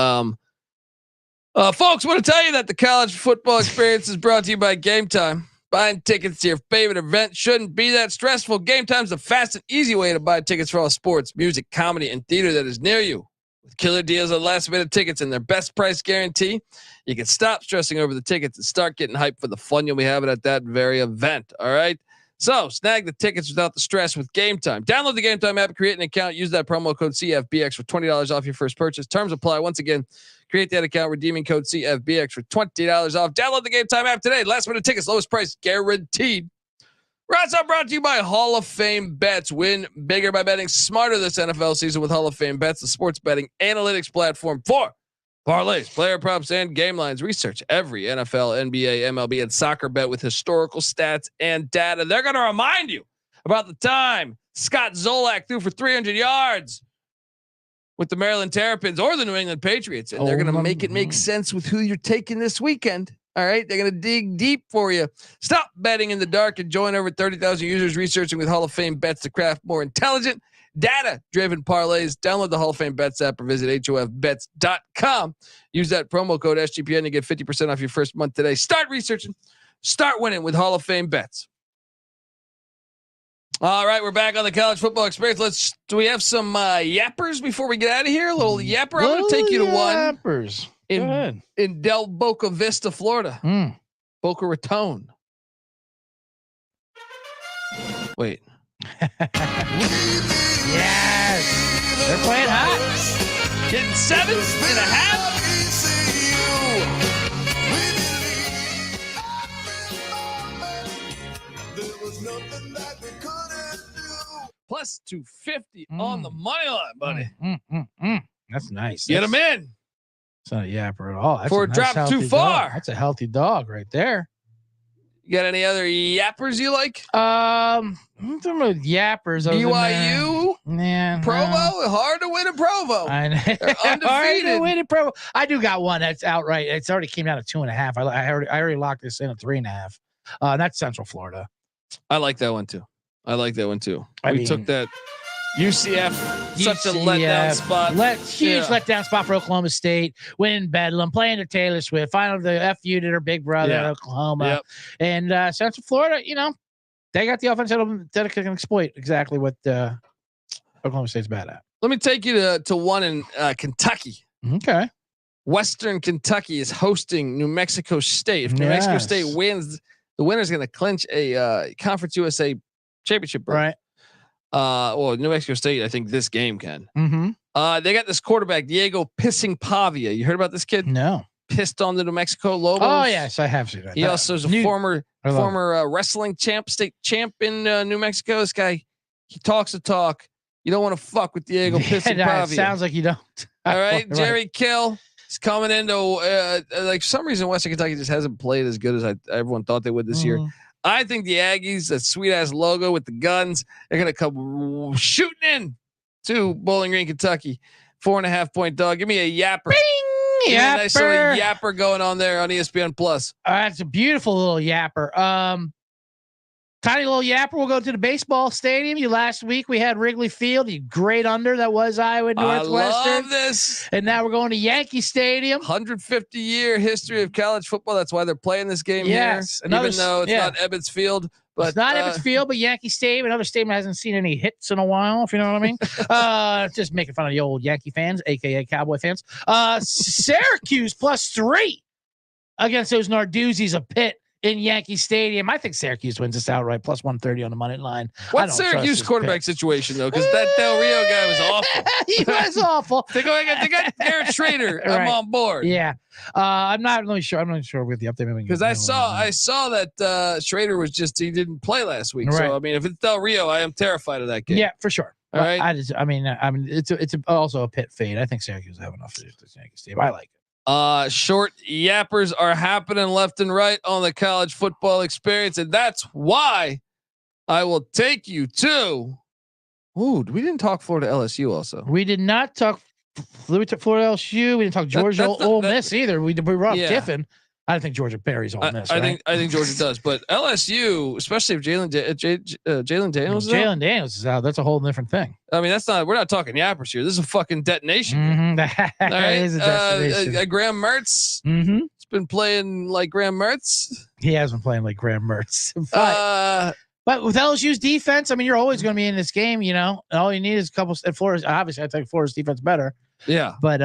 Folks, want to tell you that the college football experience is brought to you by Game Time. Buying tickets to your favorite event shouldn't be that stressful. Game Time's the fast and easy way to buy tickets for all sports, music, comedy, and theater that is near you. With killer deals on last-minute tickets and their best price guarantee, you can stop stressing over the tickets and start getting hyped for the fun you'll be having at that very event. All right? So snag the tickets without the stress with Game Time. Download the Game Time app, create an account, use that promo code CFBX for $20 off your first purchase. Terms apply. Once again, create that account, redeeming code CFBX for $20 off. Download the Game Time app today. Last minute tickets, lowest price guaranteed. Routes Up brought to you by Hall of Fame Bets. Win bigger by betting smarter this NFL season with Hall of Fame Bets, the sports betting analytics platform for parlays, player props, and game lines. Research every NFL, NBA, MLB, and soccer bet with historical stats and data. They're going to remind you about the time Scott Zolak threw for 300 yards with the Maryland Terrapins or the New England Patriots. And they're going to make it make sense with who you're taking this weekend. All right. They're going to dig deep for you. Stop betting in the dark and join over 30,000 users researching with Hall of Fame Bets to craft more intelligent, data-driven parlays. Download the Hall of Fame Bets app or visit hofbets.com. Use that promo code SGPN to get 50% off your first month today. Start researching. Start winning with Hall of Fame Bets. All right, we're back on the college football experience. Do we have some yappers before we get out of here? A little yapper. I'm going to take you to one in Del Boca Vista, Florida. Boca Raton. Wait. Yes, they're playing hot. Getting 7.5. Plus 250 on the money line, buddy. That's nice. Get him in. It's not a yapper at all. That's Before a it nice, drops too far. Dog. That's a healthy dog right there. You got any other yappers you like? I'm talking about yappers. BYU, Provo. Hard to win in Provo. I know. They're undefeated. Hard to win in Provo. I do got one that's outright. It's already came down to 2.5. I already locked this in at 3.5. That's Central Florida. I like that one too. I We mean, took that UCF, such a letdown spot. Huge letdown spot for Oklahoma State. Winning Bedlam, playing to Taylor Swift, final the FU to their big brother in Oklahoma. Yep. And Central Florida, they got the offense that can exploit exactly what Oklahoma State's bad at. Let me take you to one in Kentucky. Okay. Western Kentucky is hosting New Mexico State. If New Mexico State wins, the winner's going to clinch a Conference USA championship berth. Right. Well, New Mexico State, I think this game can. Mm-hmm. They got this quarterback, Diego Pissing Pavia. You heard about this kid? No. Pissed on the New Mexico Lobos. Oh, yes, I have seen that. He also is a former wrestling state champ in New Mexico. This guy, he talks the talk. You don't want to fuck with Diego Pissing Pavia. It sounds like you don't. All right, Jerry Kill. He's coming into like for some reason Western Kentucky just hasn't played as good as everyone thought they would this year. I think the Aggies, that sweet ass logo with the guns, they're gonna come shooting in to Bowling Green, Kentucky. 4.5 point dog. Give me a yapper. Bing, Give me a nice little yapper. yapper going on there on ESPN Plus. That's a beautiful little yapper. Tiny little yapper. We'll go to the baseball stadium. Last week we had Wrigley Field. Great under that was Iowa Northwestern. I love this. And now we're going to Yankee Stadium. 150-year history of college football. That's why they're playing this game here. Even though it's not Ebbets Field. But it's not Ebbets Field, but Yankee Stadium. Another stadium that hasn't seen any hits in a while, if you know what I mean. Just making fun of the old Yankee fans, a.k.a. Cowboy fans. Syracuse +3 against those Narduzzi's of Pitt in Yankee Stadium. I think Syracuse wins this outright, +130 on the money line. What's Syracuse quarterback situation, though? Because that Del Rio guy was awful. He was awful. They got Garrett Schrader. Right. I'm on board. Yeah. I'm not really sure. I'm not sure with the update. Because I saw that Schrader was he didn't play last week. Right. So I mean, if it's Del Rio, I am terrified of that game. Yeah, for sure. All right. I mean, it's also a Pitt fade. I think Syracuse will have enough to do this Yankee Stadium. I like it. Short yappers are happening left and right on the college football experience, and that's why I will take you to. Ooh, we didn't talk Florida LSU. Also, we did not talk. We took Florida LSU. We didn't talk Georgia Ole Miss either. We brought up Kiffin. I think Georgia buries Ole Miss. I think Georgia does, but LSU, especially if Jalen Daniels, Jalen Daniels is out. That's a whole different thing. I mean, we're not talking yappers here. This is a fucking detonation. Mm-hmm. All right, is a destination. Graham Mertz. Mm-hmm. It's been playing like Graham Mertz. He has been playing like Graham Mertz. But with LSU's defense, I mean, you're always going to be in this game, you know. And all you need is a couple. At Florida's, obviously, I think Florida's defense better. Yeah, but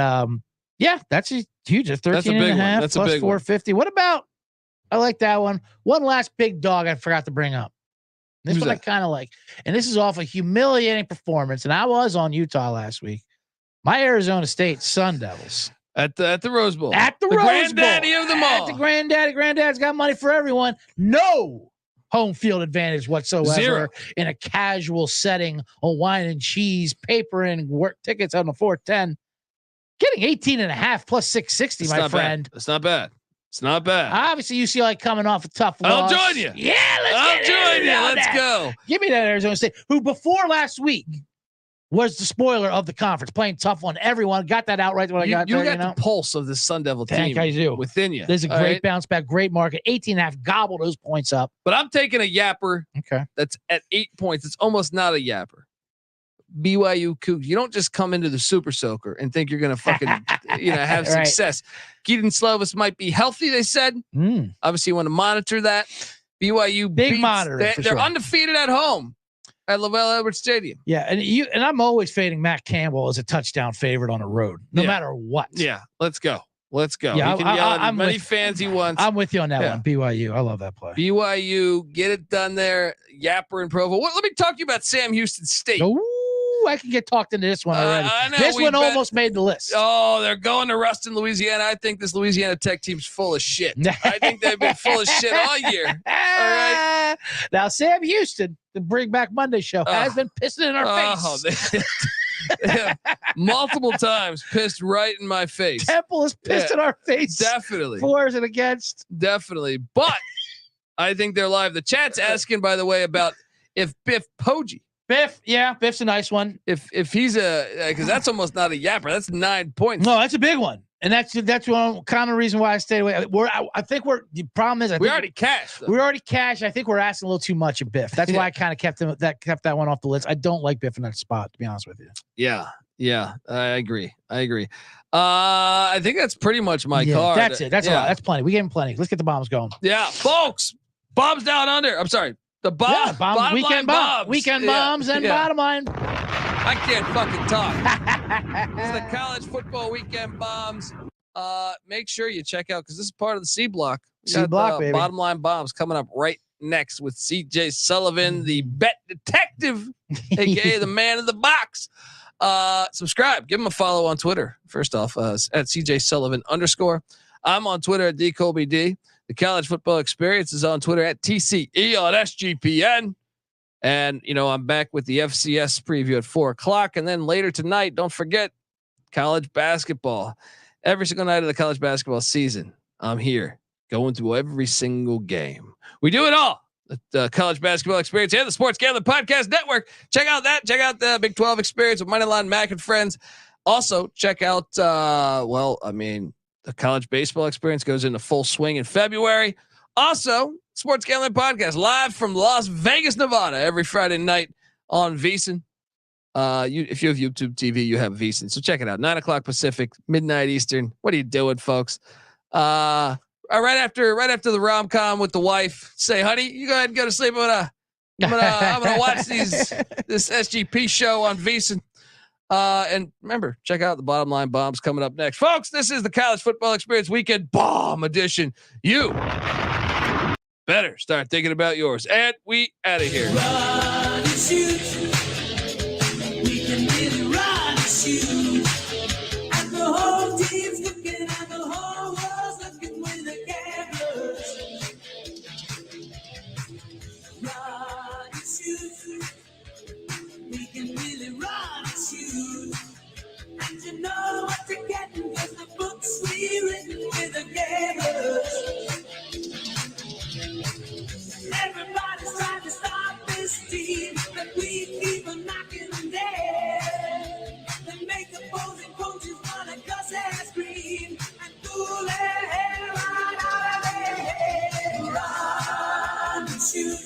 yeah, that's a huge. 13 and a half that's plus a big 450. What about? I like that one. One last big dog I forgot to bring up. This Who's one that? I kind of like, and this is off a humiliating performance. And I was on Utah last week. My Arizona State Sun Devils at the Rose Bowl. At the Rose granddaddy Bowl. of them all. At the granddaddy's got money for everyone. No home field advantage whatsoever. Zero. In a casual setting on wine and cheese, paper and work tickets on the 410. Getting 18 and a half plus 660, It's my not friend. Bad. It's not bad. It's not bad. Obviously, UCLA coming off a tough loss. I'll join you. Yeah, I'll join you. Let's go. Give me that Arizona State, who before last week was the spoiler of the conference, playing tough on everyone. Got that out right when I got there. You got the pulse of the Sun Devil team. Thank I do. Within you. There's a All great right? bounce back, great market. 18 and a half, gobble those points up. But I'm taking a yapper. Okay. That's at 8 points. It's almost not a yapper. BYU Cougs. You don't just come into the Super Soaker and think you're going to fucking, have Right. success. Keaton Slovis might be healthy, they said. Obviously, you want to monitor that. BYU Big monitor. They're sure. undefeated at home at Lavelle Edwards Stadium. Yeah, and I'm always fading Matt Campbell as a touchdown favorite on the road, no matter what. Yeah, let's go. Let's go. Yeah, He can yell at as I'm many with- fans he wants. I'm with you on that Yeah. one. BYU. I love that play. BYU, get it done there. Yapper and Provo. Let me talk to you about Sam Houston State. Ooh, I can get talked into this one already. I know, This we one bet- almost made the list. Oh, they're going to Ruston, Louisiana. I think this Louisiana Tech team's full of shit. I think they've been full of shit all year. All right. Now, Sam Houston, the Bring Back Monday show, has been pissing in our face. They have multiple times pissed right in my face. Temple is pissed in our face. Definitely. For and against. Definitely. But I think they're live. The chat's asking, by the way, about if Biff Poggi. Biff, yeah, Biff's a nice one. If he's because that's almost not a yapper. That's 9 points. No, that's a big one. And that's one kind of reason why I stayed away. I think the problem is we already cashed. We already cashed. I think we're asking a little too much of Biff. That's why I kind of kept that one off the list. I don't like Biff in that spot, to be honest with you. Yeah, I agree. I think that's pretty much my card. That's it. That's a lot. That's plenty. We gave him plenty. Let's get the bombs going. Yeah, folks. Bombs down under. I'm sorry. The bomb, bomb weekend bombs. Weekend bombs and bottom line. I can't fucking talk. This is the college football weekend bombs. Make sure you check out because this is part of the C block. C block, baby. Bottom line bombs coming up right next with CJ Sullivan, the bet detective, aka the man in the box. Subscribe, give him a follow on Twitter. First off, at CJ Sullivan _. I'm on Twitter at DColbyD. The College Football Experience is on Twitter at TCE on SGPN. And, I'm back with the FCS preview at 4:00. And then later tonight, don't forget college basketball. Every single night of the college basketball season, I'm here going through every single game. We do it all. The College Basketball Experience and the Sports Gambling Podcast Network. Check out that. Check out the Big 12 Experience with Moneyline Mac and friends. Also, check out, the College Baseball Experience goes into full swing in February. Also, Sports Gambling Podcast live from Las Vegas, Nevada, every Friday night on VSiN. If you have YouTube TV, you have VSiN. So check it out. 9:00 Pacific, midnight Eastern. What are you doing, folks? Right after the rom-com with the wife, say, honey, you go ahead and go to sleep. I'm gonna watch this SGP show on VSiN. And remember, check out the bottom line bombs coming up next. Folks, this is the College Football Experience Weekend Bomb Edition. You better start thinking about yours. And we out of here.